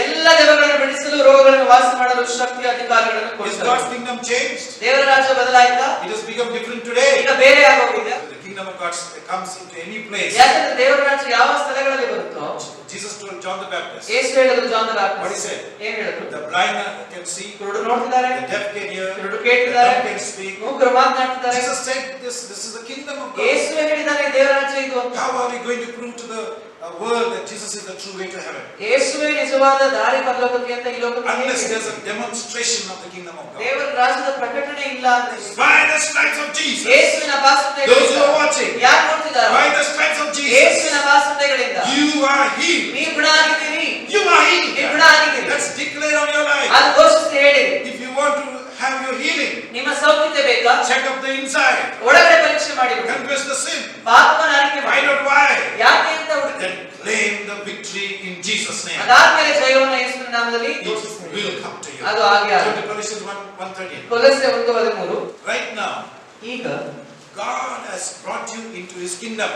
ಎಲ್ಲ ದೆವ್ವಗಳನ್ನು ಬಿಡಿಸಲು, ರೋಗಗಳನ್ನು ವಾಸಿ ಮಾಡಲು ಶಕ್ತಿ ಅಧಿಕಾರಗಳನ್ನು Is ಕೊಟ್ಟರು. God's kingdom changed? ದೇವರ ರಾಜ್ಯ ಬದಲಾಯಿತಾ? It has become different today. ಈಗ ಬೇರೆ ಆಗೋಗಿದೆ. The kingdom of God comes into any place. ಯಾಕಂದ್ರೆ ದೇವರ ರಾಜ್ಯ ಯಾವ ಸ್ಥಳಗಳಲ್ಲಿ ಬರುತ್ತೋ, Jesus told John the Baptist. ಯೇಸು ಹೇಳಿದ್ರು John the What he Baptist said? ಏನ್ ಹೇಳಿದ್ರು? The blind can see, ಕುರುಡು ನೋಡ್ತಿದ್ದಾರೆ, the deaf can hear, ಕುರುಡು the ಕೇಳ್ತಿದ್ದಾರೆ, dumb can speak. ಮೂಕರು ಮಾತನಾಡ್ತಿದ್ದಾರೆ. Jesus said this is the kingdom of God. ಯೇಸು ಹೇಳಿದಾನೆ ದೇವರ ರಾಜ್ಯ ಇದು ಅಂತ. How are we going to prove to the world that Jesus is the true way to heaven? ಯೇಸುವೇ ನಿಜವಾದ ದಾರಿ ಪರಲೋಕಕ್ಕೆ ಅಂತ ಈ ಲೋಕಕ್ಕೆ Unless ಹೇಗೆ? there's a demonstration of the kingdom of God. ದೇವರ ರಾಜ್ಯದ ಪ್ರಕಟಣೆ ಇಲ್ಲ ಅಂದ್ರೆ, By the stripes of Jesus, ಯೇಸುವಿನ ಬಾಸುಂಡೆಗಳಿಂದ, those who are watching, ಯಾರು ನೋಡ್ತಿದ್ದಾರೆ, by the stripes of Jesus, ಯೇಸುವಿನ ಬಾಸುಂಡೆಗಳಿಂದ you are healed. ನೀವು ಗುಣ ಆಗಿದ್ದೀರಿ, You are healed. ನೀವು ಗುಣ ಆಗಿದ್ದೀರಿ. Let's declare on your life. ಅದು ಘೋಷಿಸಿ ಹೇಳಿ. If you want to have your healing, ನಿಮ್ಮ ಸೌಖ್ಯತೆ ಬೇಕಾ? check up the inside. ಒಳಗಡೆ ಪರೀಕ್ಷೆ ಮಾಡಿ, Confess the sin. ಪಾಪನ ಅರಿಕೆ ಮಾಡಿ, Find out why. ಯಾಕೆ ಅಂತ ಹುಡುಕಿ, Then claim the victory in Jesus' name. ಅದಾದ್ಮೇಲೆ ಜಯವನ್ನು ಯೇಸುವಿನ ನಾಮದಲ್ಲಿ It ಘೋಷಿಸಿ. will come to you. ಅದು ಹಾಗೆ Go ಆಗುತ್ತೆ. to Colossians 1:13. ಕೊಲೊಸ್ಸೆ 1:13. Right now, ಈಗ God has brought you into His kingdom.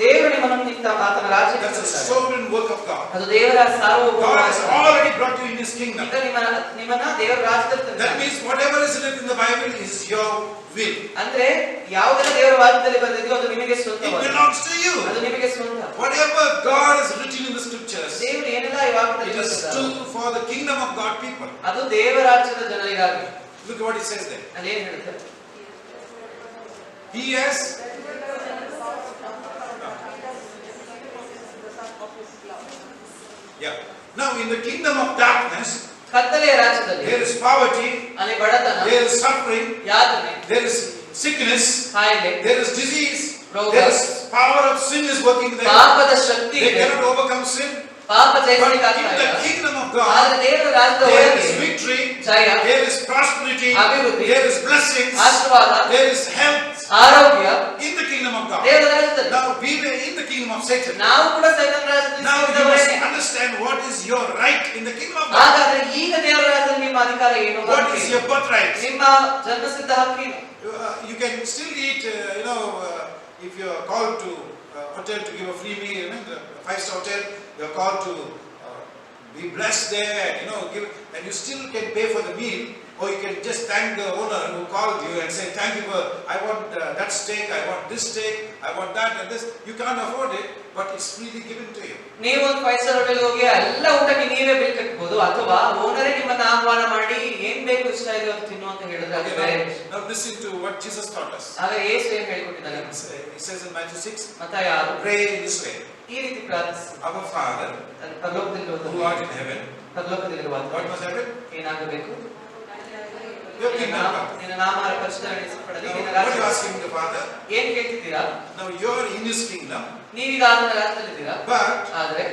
ದೇವರು ನಿಮ್ಮನ್ನು ನಿಂತ ಆತನ ರಾಜ್ಯಕ್ಕೆ That's a ತಂದಿದ್ದಾನೆ. sovereign work of God. ಅದು ದೇವರ ಸಾರ್ವಭೌಮ God has ಕಾರ್ಯ. already brought you in His kingdom. ಈಗ ನಿಮ್ಮನ್ನ ದೇವರ ರಾಜ್ಯದಲ್ಲಿ That ತಂದಿದ್ದಾನೆ. means whatever is written in the Bible is your will. ಅಂದ್ರೆ ಯಾವುದೆಲ್ಲ ದೇವರ ವಾಕ್ಯದಲ್ಲಿ ಬಂದಿದೆಯೋ ಅದು ನಿಮಗೆ It ಸ್ವಂತವಾಗಿದೆ. belongs to you. ಅದು ನಿಮಗೆ ಸ್ವಂತ. Whatever God has written in the scriptures, ದೇವರು ಏನೆಲ್ಲ ಈ ವಾಕ್ಯದಲ್ಲಿ it is ಬರೆದಿದ್ದಾನೆ, still for the kingdom of God people. ಅದು ದೇವರ ರಾಜ್ಯದ ಜನರಿಗಾಗಿ. Look at what it says there. ಅದೇನ್ ಹೇಳುತ್ತೆ? He has yeah. Now in the kingdom of darkness, ಕತ್ತಲೆಯ ರಾಜ್ಯದಲ್ಲಿ there is poverty, ಅಲ್ಲಿ ಬಡತನ, there is suffering, ಯಾತನೆ, there is sickness, ಕಾಯಿಲೆ, there is disease, ರೋಗ, there is power of sin is working there. ಪಾಪದ ಶಕ್ತಿ They ಇದೆ. cannot overcome sin. ಪಾಪ But ಜಯಿಸಲಿಕ್ಕೆ in ಆಗ್ತಾ the ಇಲ್ಲ. kingdom of ಆದ್ರೆ God, ದೇವರ ರಾಜ್ಯದ there ಒಳಗೆ is victory, Jaya, there is prosperity, ಅಭಿವೃದ್ಧಿ, there is blessings, ಆಶೀರ್ವಾದ, there is health ಆರೋಗ್ಯ in the kingdom of God. ದೇವರ ರಾಜ್ಯದಲ್ಲಿ. Now we were in the kingdom of Satan. ನಾವು ಕೂಡ ಸೈತಾನ ರಾಜ್ಯದಲ್ಲಿ Now you must ಸೇರಿದವರೇನೆ. understand what is your right in the kingdom of God. ಹಾಗಾದ್ರೆ ಈಗ ದೇವರ ರಾಜ್ಯದಲ್ಲಿ ನಿಮ್ಮ ಅಧಿಕಾರ ಏನು? What is your birthright? ನಿಮ್ಮ ಜನ್ಮಸಿದ್ಧ ಹಕ್ಕೇನು? You can still eat, if you are called to hotel to give a free meal, the 5-star hotel, you are called to be blessed there, and give, and you still can pay for the meal, or you can just thank the owner who called you and say, thank you for, I want that steak, I want this steak, I want that and this. You can't afford it, but it's freely given to you. ನೀವು ಒಂದು 5-ಸ್ಟಾರ್ hotel ಹೋಗಿ ಎಲ್ಲ ಊಟಕ್ಕೆ ನೀವೇ bill ಕಟ್ಟಬಹುದು, ಅಥವಾ ಓನರೇ ನಿಮ್ಮನ್ನ ಆಹ್ವಾನ ಮಾಡಿ ಏನ್ ಬೇಕು ಇಷ್ಟ ಇದೆ ಅಂತ ತಿನ್ನು ಅಂತ ಹೇಳಿದ್ರೆ ಅದು ಬೇರೆ. Now listen to what Jesus taught us. ಆಗ ಯೇಸು ಏನು ಹೇಳಿಕೊಟ್ಟಿದ್ದಾರೆ? He says in Matthew 6, ಮತ್ತಾಯ 6, pray in this way. ಈ ರೀತಿ ಪ್ರಾರ್ಥಿಸಿ. Our Father, ಪರಲೋಕದಲ್ಲಿರುವಂತ who art in heaven, ಪರಲೋಕದಲ್ಲಿರುವಂತ what must happen? ಏನಾಗಬೇಕು? Your kingdom come. ನಿನ್ನ ನಾಮ ಪರಿಶುದ್ಧಪಡಿಸಲ್ಪಡಲಿ, ನಿನ್ನ Now, what are you ರಾಜ್ಯ. asking the Father? ಏನ್ ಕೇಳ್ತಿದ್ದೀರಾ? Now you're in His kingdom, ನೀವೀಗ ಆತನ ರಾಜ್ಯದಲ್ಲಿದ್ದೀರಾ, but ಆದ್ರೆ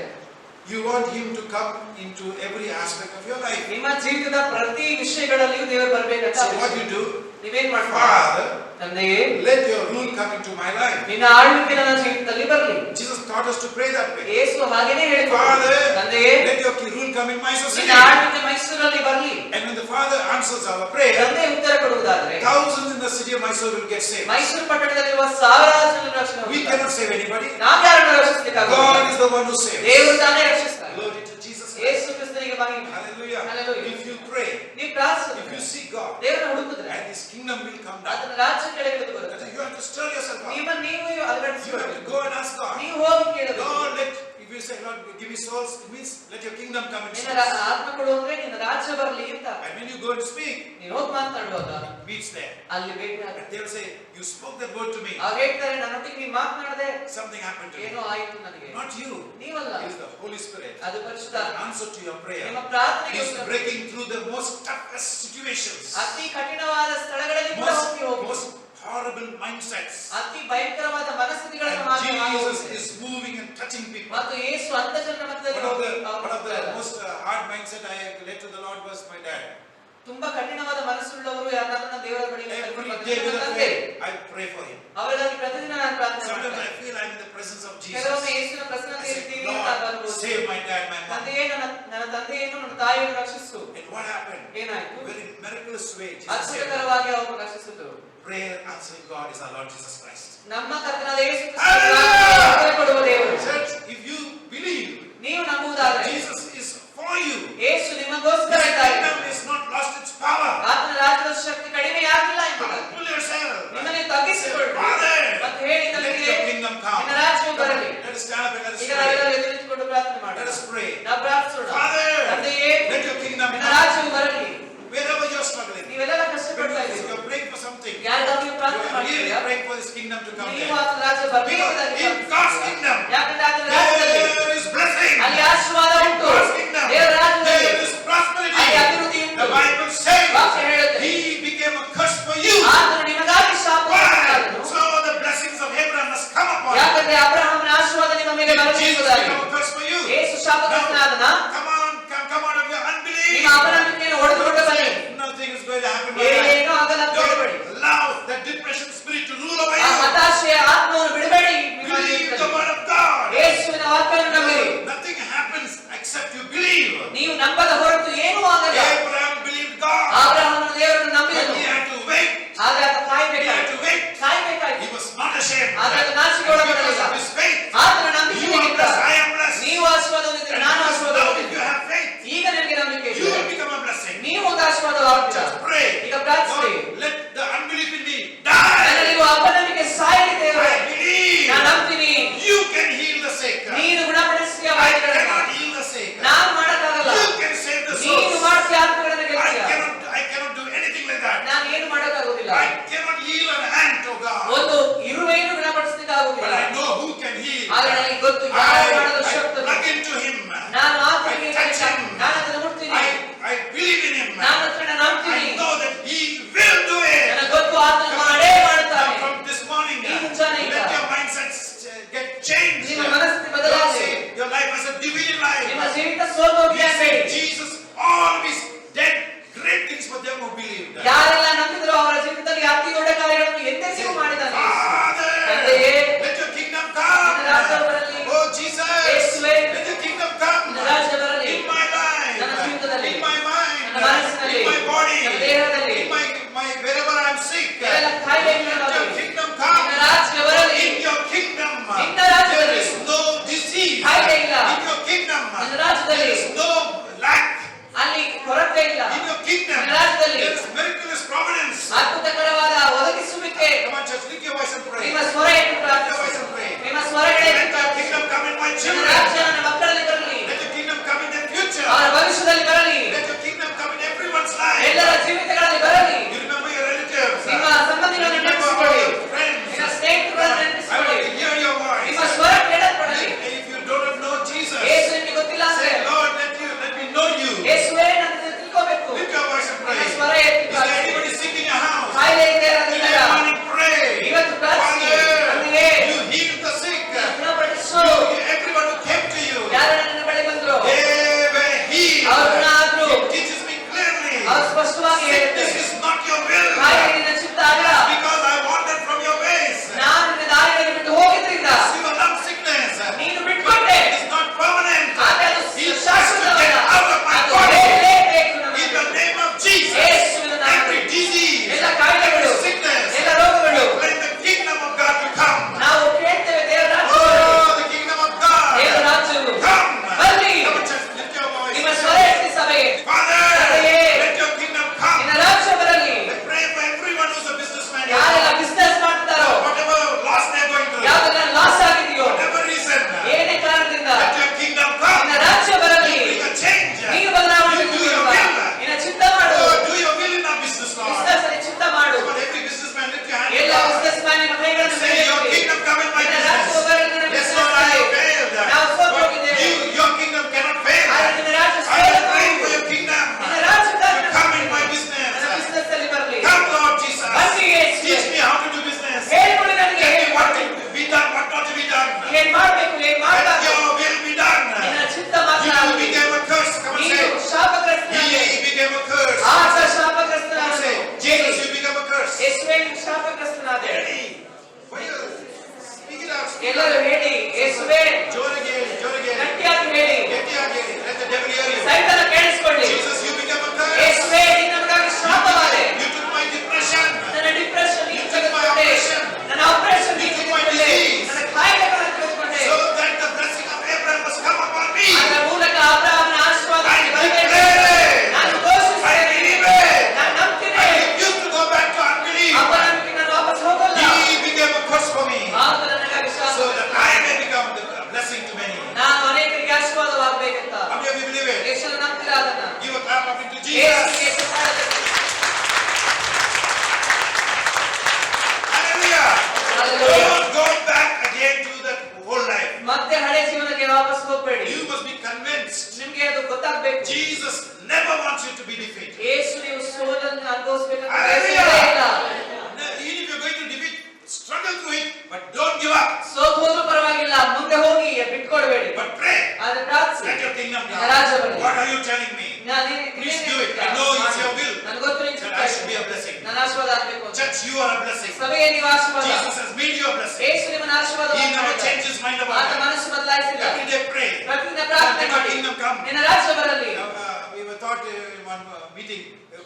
you want Him to come into every aspect of your life. ನಿಮ್ಮ ಜೀವಿತದ ಪ್ರತಿ ವಿಷಯಗಳಲ್ಲಿಯೂ ದೇವರು ಬರ್ಬೇಕಂತ So what you do? ನೀವೇನ್ ಮಾಡ್ತೀರಾ? Father, ತಂದೆಯೇ, let your rule come into my life. ನಿನ್ನ ಆಳ್ವಿಕೆ ನನ್ನ ಜೀವಿತದಲ್ಲಿ ಬರಲಿ. Jesus taught us to pray that way. ಯೇಸು ಹಾಗೇನೇ ಹೇಳಿದ್ರು, Father, ತಂದೆಯೇ, let your rule come in my society. ನಿನ್ನ ಆಳ್ವಿಕೆ ಮೈಸೂರಲ್ಲಿ ಬರಲಿ. And when the Father answers our prayer, ತಂದೆ ಉತ್ತರ ಕೊಡುವುದಾದ್ರೆ thousands in the city of Mysore will get saved. Mysuru ಪಟ್ಟಣದಲ್ಲಿರುವ ಸಾವಿರಾರು ಜನರು ರಕ್ಷಣೆ We ಹೊಂದುತ್ತಾರೆ. cannot save anybody. ನಾವು ಯಾರನ್ನು God ರಕ್ಷಿಸಲಿಕ್ಕಾಗುವುದಿಲ್ಲ. is the one who saves. ದೇವರು ತಾನೇ ರಕ್ಷಿಸ್ತಾರೆ. Glory to Jesus. ಯೇಸು ಕ್ರಿಸ್ತನಿಗೆ ಮಹಿಮೆ. Hallelujah. Hallelujah. If you pray, ನೀವು ಪ್ರಾರ್ಥಿಸಿದ್ರೆ, if you seek God, ದೇವರನ್ನು ಹುಡುಕಿದ್ರೆ and His kingdom will come down. ಆತನ ರಾಜ್ಯ ಕೆಳಗಿಳಿದು ಬರುತ್ತೆ. You have to stir yourself up. ನೀವು ನೀವು You have ಅಲಗಡಿಸಿಕೊಳ್ಳಿ. to go and ask God. ನೀವು ಹೋಗಿ ಕೇಳಬೇಕು. Lord, if you say, Lord, give me souls, it means let your kingdom come and ನಿನ್ನ ಆತ್ಮ ಕೊಡು ಅಂದ್ರೆ ನಿನ್ನ ರಾಜ್ಯ ಬರಲಿ ಅಂತ. And when you go and speak, ನೀನು ಹೋಗಿ ಮಾತನಾಡುವಾಗ it meets there. ಅಲ್ಲಿ ಭೇಟಿ And ಆಗುತ್ತೆ. they will say, you spoke that word to me. ಅವ್ರು ಹೇಳ್ತಾರೆ, ನನ್ನೊಟ್ಟಿಗೆ ನೀನು ಮಾತನಾಡದೆ Something happened to me. ಏನೋ ಆಯಿತು ನನಗೆ. Not you. ನೀವಲ್ಲ, It is the Holy Spirit. ಅದು ಪರಿಶುದ್ಧ The answer to your prayer ನಿಮ್ಮ ಪ್ರಾರ್ಥನೆಗೆ is ಉತ್ತರ. breaking through the most toughest situations. ಅತಿ ಕಠಿಣವಾದ ಸ್ಥಳಗಳಲ್ಲಿ ಕೂಡ ಹೋಗಿ ಹೋಗಿ Most horrible mindsets. ಅತಿ ಭಯಂಕರವಾದ ಮನಸ್ಥಿತಿಗಳನ್ನು And Jesus ಮಾತ್ರ is moving and touching people. ಮತ್ತು ಯೇಸು ಅಂತ ಜನರ ಮಧ್ಯದಲ್ಲಿ One of the most hard mindset I led to the Lord was my dad. ತುಂಬಾ ಕಠಿಣವಾದ ಮನಸ್ಸುಳ್ಳವರು ಯಾರನ್ನ ದೇವರ ಬಳಿಗೆ Every ಕರ್ಕೊಂಡು day with a ಬಂದಂತೆ prayer, I pray for him. ಅವರಿಗಾಗಿ ಪ್ರತಿದಿನ ನಾನು ಪ್ರಾರ್ಥನೆ Sometimes ಮಾಡ್ತೇನೆ. I feel I'm in the presence of Jesus. ಕೆಲವೊಮ್ಮೆ ಯೇಸುವಿನ I ಪ್ರಸನ್ನತೆ say, ಇರ್ತೀನಿ ಅಂತ Lord, ಅನ್ಬೋದು. save my dad, my mom. ತಂದೆಯೇ ನನ್ನ ತಂದೆಯನ್ನು ನನ್ನ ತಾಯಿಯನ್ನು ರಕ್ಷಿಸು. And what happened? ಏನಾಯ್ತು? Very miraculous way. Jesus said, ಅದ್ಭುತಕರವಾಗಿ ಅವರು ರಕ್ಷಿಸಿದ್ರು. prayer answering God is our Lord Jesus Christ. ನಮ್ಮ ಕರ್ತನಾದ ಯೇಸು Hallelujah! ಕ್ರಿಸ್ತನು ಕೊಡುವ ದೇವರು. Church, if you believe ನೀವು ನಂಬುವುದಾದರೆ Jesus is for you, ಯೇಸು ನಿಮಗೋಸ್ಕರ His ಇದ್ದಾರೆ. kingdom is not lost its power. ಆತನ ರಾಜ್ಯದ ಶಕ್ತಿ ಕಡಿಮೆಯಾಗಿಲ್ಲ ಎಂಬುದಾಗಿ Humble yourself. ನಿಮ್ಮನ್ನು Say, ತಗ್ಗಿಸಿಕೊಳ್ಳಿ. Father, ಮತ್ತೆ ಹೇಳಿ let ನಮಗೆ your kingdom come. ನಿನ್ನ ರಾಜ್ಯವು ಬರಲಿ. Let us stand up and let us ಈಗ pray. ನಾವೆಲ್ಲರೂ ಎದ್ದು ನಿಂತುಕೊಂಡು ಪ್ರಾರ್ಥನೆ ಮಾಡೋಣ. Let us pray. ನಾವು ಪ್ರಾರ್ಥಿಸೋಣ. Father, ತಂದೆಯೇ, let your kingdom ನಿನ್ನ come. ರಾಜ್ಯವು ಬರಲಿ. Wherever you are struggling, ನೀವೆಲ್ಲ ಕಷ್ಟಪಡ್ತಾ if ಇದ್ದೀರಿ, you are praying for something, you ಯಾರಿಗಾದ್ರೂ ಪ್ರಾರ್ಥನೆ are really ಮಾಡ್ತೀರಾ? praying for this kingdom to come ನೀವು there. ಆತನ ರಾಜ್ಯ ಬರಬೇಕೆಂಬುದಾಗಿ Because in God's kingdom, ಯಾಕಂದ್ರೆ ಆತನ ರಾಜ್ಯದಲ್ಲಿ there is blessing. ಅಲ್ಲಿ ಆಶೀರ್ವಾದ In ಉಂಟು. God's kingdom, ದೇವರ ರಾಜ್ಯದಲ್ಲಿ there is prosperity. ಅಲ್ಲಿ ಅಭಿವೃದ್ಧಿ ಉಂಟು. The Bible says ವಾಕ್ಯ ಹೇಳುತ್ತೆ. he became a curse for you. ಆತನು ನಿಮಗಾಗಿ Why? ಶಾಪವನ್ನು So the blessings of Abraham must come upon you. ಯಾಕಂದ್ರೆ ಅಬ್ರಹಾಮನ ಆಶೀರ್ವಾದ ನಿಮ್ಮ ಮೇಲೆ Did Jesus ಬರಬೇಕೆಂಬುದಾಗಿ. become a curse for you? Yesu ಶಾಪಗ್ರಸ್ತನಾದನ. Come out of your unbelief. ನಿಮ್ಮ ಅಪನಂಬಿಕೆಯನ್ನು ಹೊಡೆದುಕೊಂಡು ಬನ್ನಿ. Nothing is going to happen like that. ಏನೂ ಆಗಲ್ಲ ಅಂತ ಹೇಳಬೇಡಿ. Don't allow that depression spirit to rule over ಆ you. ಹತಾಶೆಯ ಆತ್ಮವನ್ನು ಬಿಡಬೇಡಿ. ನಿಮ್ಮ Believe the ಜೀವಿತದಲ್ಲಿ word of God. ಯೇಸುವಿನ ವಾಕ್ಯವನ್ನು ನಂಬಿರಿ. Nothing happens except you believe. ನೀವು ನಂಬದ ಹೊರತು ಏನೂ ಆಗಲ್ಲ. Abraham believed God. ಅಬ್ರಹಾಮನು ದೇವರನ್ನು But ನಂಬಿದನು. he had to wait. ಆದ್ರೆ ಆತ He had ಕಾಯಬೇಕಾಯಿತು. to wait. ಕಾಯಬೇಕಾಯಿತು. He was not ashamed. ಆದ್ರೆ ಆತ ನಾಚಿಕೆ ಒಳಪಡಲಿಲ್ಲ. Because of his faith. ಆತನ You ನಂಬಿಕೆ are ನಿಮಿತ್ತ blessed. I am blessed. ನೀವು ಆಶೀರ್ವಾದ ಹೊಂದಿದ್ದೀರಿ, ನಾನು ಆಶೀರ್ವಾದ Now if ಹೊಂದಿದ್ದೀನಿ. you have faith, ಈಗ ನಿಮಗೆ ನಂಬಿಕೆ you ಇದೆ. will become a blessing. ನೀವು ಒಂದು ಆಶೀರ್ವಾದವಾಗ್ತೀರಾ. Just pray. ಈಗ ಪ್ರಾರ್ಥಿಸಿ. Lord, let the unbelief in me die. ನನ್ನಲ್ಲಿರುವ ಅಪನಂಬಿಕೆ ಸಾಯಲಿ ದೇವರೇ. I believe. ನಾನು ನಂಬ್ತೀನಿ. You can heal the sick. ನೀನು ಗುಣಪಡಿಸುತ್ತೀಯ I ವ್ಯಾಧಿಗಳನ್ನು. cannot heal the sick. ನಾನು ಮಾಡಕ್ಕಾಗಲ್ಲ. You can save the ನೀನು souls. ಮಾಡ್ತೀಯ ಆತ್ಮಗಳನ್ನು ಗೆಲ್ತೀಯ. I cannot do anything like that. ನಾನು ಏನು ಮಾಡಕ್ಕಾಗೋದಿಲ್ಲ. I cannot heal an ant, oh God. ಒಂದು ಇರುವೆಯನ್ನು ಗುಣಪಡಿಸಲಿಕ್ಕೆ But ಆಗುದಿಲ್ಲ. I know who can heal. ಆದ್ರೆ ನನಗೆ ಗೊತ್ತು ಯಾರು ಮಾಡಲು I ಶಕ್ತನು. plug into him. ನಾನು ಆತನಿಗೆ I touch him. ನಾನು ಅದನ್ನು ಮುಟ್ತೀನಿ. I believe in him. ನಾನು ಅದನ್ನು ನಂಬ್ತೀನಿ. I know that he will do it. ನನಗೆ ಗೊತ್ತು ಆತನು ಮಾಡೇ ಮಾಡುತ್ತಾನೆ. From this morning, ಈ ಮುಂಜಾನೆ ಈಗ let your mindsets get changed. ನಿಮ್ಮ ಮನಸ್ಥಿತಿ Don't ಬದಲಾಗಲಿ. say your life as a divine ನಿಮ್ಮ life. ಜೀವಿತ ಸೋಲೋಗಿ We say ಆಗಬೇಡಿ. Jesus always did great things for them who believed. ಯಾರೆಲ್ಲ ನಂಬಿದ್ರು ಅವರ ಜೀವಿತದಲ್ಲಿ ಅತಿ ದೊಡ್ಡ ಕಾರ್ಯಗಳನ್ನು ಎಂದೆಂದಿಗೂ ಮಾಡಿದ್ದಾನೆ. Father, ತಂದೆಯೇ, let your kingdom come. ನಿನ್ನ ರಾಜ್ಯ ಬರಲಿ. Oh Jesus, ಯೇಸುವೇ, let your kingdom come ನಿನ್ನ ರಾಜ್ಯ ಬರಲಿ. in my life, ನನ್ನ ಜೀವಿತದಲ್ಲಿ, in my mind, ನನ್ನ ಮನಸ್ಸಿನಲ್ಲಿ, in my body, ನನ್ನ ದೇಹದಲ್ಲಿ, in my wherever I am sick. ಎಲ್ಲ ಕಾಯಿಲೆಗಳು Let ಬರಲಿ. your kingdom come. ನಿನ್ನ ರಾಜ್ಯ ಬರಲಿ. In your kingdom, ನಿನ್ನ ರಾಜ್ಯದಲ್ಲಿ there is no disease. ಕಾಯಿಲೆ ಇಲ್ಲ. In your kingdom, ನಿನ್ನ ರಾಜ್ಯದಲ್ಲಿ there is no lack. ಅಲ್ಲಿ ಕೊರತೆ ಇಲ್ಲ. In your kingdom, ನಿನ್ನ ರಾಜ್ಯದಲ್ಲಿ there is miraculous providence. ಅದ್ಭುತಕರವಾದ ಒದಗಿಸುವಿಕೆ. Come on, church, lift your voice and pray. ನಿಮ್ಮ ಸ್ವರ ಎತ್ತು Lift your voice ಪ್ರಾರ್ಥಿಸಿ. and pray. ನಿಮ್ಮ ಸ್ವರಗಳೇ Let ಎತ್ತು your ಪ್ರಾರ್ಥಿಸಿ. kingdom come in my ನಿನ್ನ children. ರಾಜ್ಯ ನನ್ನ ಮಕ್ಕಳಲ್ಲಿ ಬರಲಿ. Let your kingdom come in their future. ಅವರ ಭವಿಷ್ಯದಲ್ಲಿ ಬರಲಿ. Let your kingdom come in everyone's life. ಎಲ್ಲರ ಜೀವಿತಗಳಲ್ಲಿ ಬರಲಿ. You remember your relatives. ನಿಮ್ಮ ಸಂಬಂಧಿಗಳನ್ನು Remember all ನೆನಪಿಸಿಕೊಳ್ಳಿ. your friends. ನಿನ್ನ ಸ್ನೇಹಿತರನ್ನು I want ನೆನಪಿಸಿಕೊಳ್ಳಿ. to hear your ನಿಮ್ಮ voice. ಸ್ವರ ಕೇಳಲ್ಪಡಲಿ. If you don't know Jesus, ಯೇಸು ನಿಮಗೆ ಗೊತ್ತಿಲ್ಲ ಅಂದ್ರೆ, say, Lord, let me know you. ಯೇಸುವೇ ನನ್ನನ್ನು ತಿಳ್ಕೋಬೇಕು. Lift your voice and pray. ನಿಮ್ಮ ಸ್ವರ ಎತ್ತಿ Is there ಪ್ರಾರ್ಥಿಸಿ. anybody sick in your house? ಕಾಯಿಲೆ ಇದೆ Today ಅನ್ನೋದಿಲ್ಲ. morning pray. ಇವತ್ತು ಪ್ರಾರ್ಥಿಸಿ. Father, ತಂದೆಯೇ, you heal the sick. ಗುಣಪಡಿಸು. Everyone who came to you, ಯಾರು ನನ್ನ ಬಳಿ ಬಂದ್ರು they were healed. ಅವರು ಗುಣ ಆದ್ರು. It teaches me clearly. ಅವರು ಸ್ಪಷ್ಟವಾಗಿ Sickness ಹೇಳುತ್ತೆ, is not your will. ಕಾಯಿಲೆ ನಿನ್ನ ಚಿತ್ತ ಅಲ್ಲ. Because I wandered from your ways. ನಾನು ನಿನ್ನ ದಾರಿಯನ್ನು ಬಿಟ್ಟು ಹೋಗಿದ್ರಿಂದ You are not sickness. ನೀನು ಬಿಟ್ಕೊಟ್ಟೆ. It is not permanent. ಆದರೆ ಅದು He has to ಶಾಶ್ವತವಲ್ಲ. get out of my ಅದು body. ಹೋಗಲೇಬೇಕು In ನಮಗೆ. the name of Jesus. ಯೇಸುವಿನ ನಾಮದಲ್ಲಿ. Every disease, ಎಲ್ಲ ಕಾಯಿಲೆಗಳು, every sickness, ಎಲ್ಲ ರೋಗಗಳು, let the kingdom of God to come. ನಾವು ಕೇಳ್ತೇವೆ ದೇವರ ರಾಜ್ಯ ಬರಲಿ. Oh, the kingdom of God. ದೇವರ ರಾಜ್ಯವು Come. ಬರಲಿ. Come on, church, lift your ನಿಮ್ಮ voice. ಸ್ವರ ಎತ್ತಿ ಸಭೆಗೆ, Father, ತಂದೆಯೇ, let your kingdom come. ನಿನ್ನ ರಾಜ್ಯ ಬರಲಿ. I pray for everyone who's a businessman. ಯಾರೆಲ್ಲ ಬಿಸ್ನೆಸ್ ಮಾಡ್ತಾರೋ, Whatever loss they're going through, ಯಾವ್ದೆಲ್ಲ ಲಾಸ್ ಆಗಿದೆಯೋ, whatever reason, ಏನೇ ಕಾರಣದಿಂದ let your kingdom come. ನಿನ್ನ ರಾಜ್ಯ ಬರಲಿ. Bring a change. ನೀನು ಬದಲಾವಣೆ You do your ತರುವುದಿಲ್ಲ. will. ನಿನ್ನ ಚಿತ್ತ ಮಾಡು. Oh, do your will in our business, Lord. Business ಅಲ್ಲಿ ಚಿತ್ತ ಮಾಡು. Come on, every businessman, lift your hand. ಎಲ್ಲ ಬಿಸ್ನೆಸ್ ಮ್ಯಾನ್ ನಿಮ್ಮ ಕೈಗಳನ್ನು Say, your ಮೇಲೆತ್ತಿ. kingdom come in my ನಿನ್ನ ರಾಜ್ಯ business. ಬರಲಿ ನನ್ನ Yes, business Lord, I ನಲ್ಲಿ. have failed. ನಾವು ಸೋತು But ಹೋಗಿದ್ದೇವೆ. your kingdom cannot fail. ಆದರೆ ನಿನ್ನ ರಾಜ್ಯ I am ಸೇರಲು praying for your kingdom ನಿನ್ನ ರಾಜ್ಯಕ್ಕಾಗಿ to come in my business. ನನ್ನ business ಅಲ್ಲಿ ಬರಲಿ. Come, Lord Jesus. ಬನ್ನಿ ಯೇಸುವೇ. Teach me how to do business. ಹೇಳ್ಕೊಡಿ ನನಗೆ Tell me ಹೇಗೆ what ಮಾಡಬೇಕು. to be done, what not to be done. ಏನ್ ಮಾಡ್ಬೇಕು, ಏನ್ Let ಮಾಡಬಾರ್ದು. your will be done. ನಿನ್ನ ಚಿತ್ತ You ಮಾತನಾಡಲಿ. became a curse. Come and ನೀನು say, ಶಾಪಗ್ರಸ್ತನಾದೆ. he became a curse. ಆತ Come and ಶಾಪಗ್ರಸ್ತನಾದನು. say, Jesus, you became a curse. ಯೇಸುವೇ ನೀನು ಶಾಪಗ್ರಸ್ತನಾದೆ. Ready? Why you speak it out? Speak it ಎಲ್ಲರೂ out. ಹೇಳಿ, ಯೇಸುವೇ ಜೋರಾಗಿ ಹೇಳಿ, ಜೋರಾಗಿ ಹೇಳಿ. ಗಟ್ಟಿಯಾಗಿ ಹೇಳಿ, ಗಟ್ಟಿಯಾಗಿ ಹೇಳಿ. Let the devil hear you. ಸೈತಾನ ಕೇಳಿಸಿಕೊಳ್ಳಿ. Jesus, you became a curse. ಯೇಸುವೇ ನೀನು ನಮಗಾಗಿ ಶಾಪವಾದೆ. You took my depression. ನನ್ನ ಡಿಪ್ರೆಷನ್ ನೀನು You took my ತೆಗೆದುಕೊಂಡೆ. oppression. ನನ್ನ ಆಪರೇಷನ್ You ನೀನು took my ತೆಗೆದುಕೊಂಡೆ. disease. ನನ್ನ ಕಾಯಿಲೆಗಳನ್ನು ತೆಗೆದುಕೊಂಡೆ. So that the blessing of Abraham must come upon me. ಅದರ ಮೂಲಕ ಅಬ್ರಹಾಮನ ಆಶೀರ್ವಾದ I ನನಗೆ ಬರಬೇಕು. declare it. ನಾನು I ಘೋಷಿಸುತ್ತೇನೆ. believe it. ನಾನು ನಂಬ್ತೀನಿ. I refuse to go back to unbelief. ಅಪನಂಬಿಕೆ ನಾನು ವಾಪಸ್ ಹೋಗಲ್ಲ. He became a curse for me. ಮತ್ತೆ ಹಳೆ ಜೀವನಕ್ಕೆ ವಾಪಸ್ ಹೋಗಬೇಡಿ. You must be convinced. ನಿಮಗೆ ಅದು ಗೊತ್ತಾಗಬೇಕು. Jesus never wants you to be defeated. ಯೇಸು ನೀವು ಸೋಲನ್ನು ಅನುಭವಿಸಬೇಕಂತ Hallelujah. ಬಯಸುವುದೇ ಇಲ್ಲ. Even if you're going to defeat, struggle through it, but don't give up. ಸೋತು ಹೋದ್ರೂ ಪರವಾಗಿಲ್ಲ, ಮುಂದೆ ಹೋಗಿ ಬಿಟ್ಕೊಡ್ಬೇಡಿ. But pray. ಆದ್ರೆ ಪ್ರಾರ್ಥಿಸಿ. Let your kingdom ನಿನ್ನ ರಾಜ್ಯ come. ಬರಲಿ. What are you telling me? Please do it. I know it's your will. ನನಗೆ ಗೊತ್ತು ನಿನ್ನ That I should be a blessing. ನನ್ನ ಆಶೀರ್ವಾದ ಆಗಬೇಕು ಅಂತ. Church, you are a blessing. ಸಭೆಗೆ ನೀವು ಆಶೀರ್ವಾದ. Jesus has made you a blessing. ಯೇಸು ನಿಮ್ಮನ್ನು ಆಶೀರ್ವಾದ He never ಮಾಡಿದ್ದಾನೆ. changed his mind about ಆತ that. ಮನಸ್ಸು ಬದಲಾಯಿಸಿಲ್ಲ. Every day pray. ಪ್ರತಿದಿನ ಪ್ರಾರ್ಥನೆ Let your ಮಾಡಿ. kingdom come. ನಿನ್ನ ರಾಜ್ಯ ಬರಲಿ. We were taught in one meeting,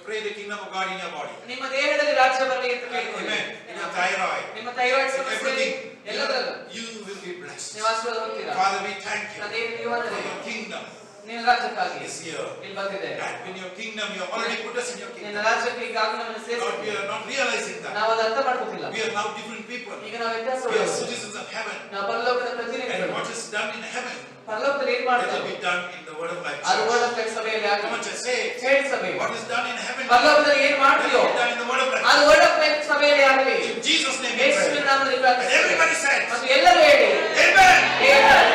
pray the kingdom of God in your body. ನಿಮ್ಮ ದೇಹದಲ್ಲಿ ರಾಜ್ಯ ಬರಲಿ ಅಂತ ಕೇಳಿಕೊಳ್ಳಿ. Amen. In your thyroid. ನಿಮ್ಮ ಥೈರಾಯ್ಡ್ In ಸಮಸ್ಯೆ everything. ಎಲ್ಲದರಲ್ಲೂ You will be blessed. ನೀವು ಆಶೀರ್ವಾದ ಹೊಂದಿರಾ. Father, we thank you ತಂದೆಯೇ, ನೀವು for ವಂದನೆ. your kingdom ನಿನ್ನ ರಾಜ್ಯಕ್ಕಾಗಿ is here. ಇಲ್ಲಿ ಬಂದಿದೆ. And in your kingdom, you have already put us in your ನಿನ್ನ kingdom. ರಾಜ್ಯಕ್ಕೆ ಈಗಾಗಲೇ ನಮ್ಮನ್ನು Lord, we ಸೇರಿಸಿದ್ದೀರಿ. are not realizing that. ನಾವು ಅದು ಅರ್ಥ ಮಾಡ್ಕೋತಿಲ್ಲ. We are now different people. ಈಗ ನಾವು We are ವ್ಯತ್ಯಾಸಗಳು. citizens of heaven. ನಾವು ಪರಲೋಕದ And ಪ್ರತಿನಿಧಿಗಳು. what is done in heaven, ಪರಲೋಕದಲ್ಲಿ ಏನ್ it will ಮಾಡ್ತಾರೆ be done in the word of life. ಅದು church. ವರ್ಡ್ ಆಫ್ ಲೈಫ್ ಸಭೆಯಲ್ಲಿ Come ಆಗಲಿ. on, church, say it. ಹೇಳಿ ಸಭೆ. What is done in heaven, it ಪರಲೋಕದಲ್ಲಿ ಏನ್ ಮಾಡ್ತೀಯೋ will be done in the word of life. ಅದು word of life ಸಭೆಯಲ್ಲಿ ಆಗಲಿ. In Jesus' name we ಯೇಸುವಿನ pray. ನಾಮದಲ್ಲಿ And ಪ್ರಾರ್ಥಿಸುತ್ತೇವೆ. everybody said, ಮತ್ತು ಎಲ್ಲರೂ ಹೇಳಿ Amen. Amen.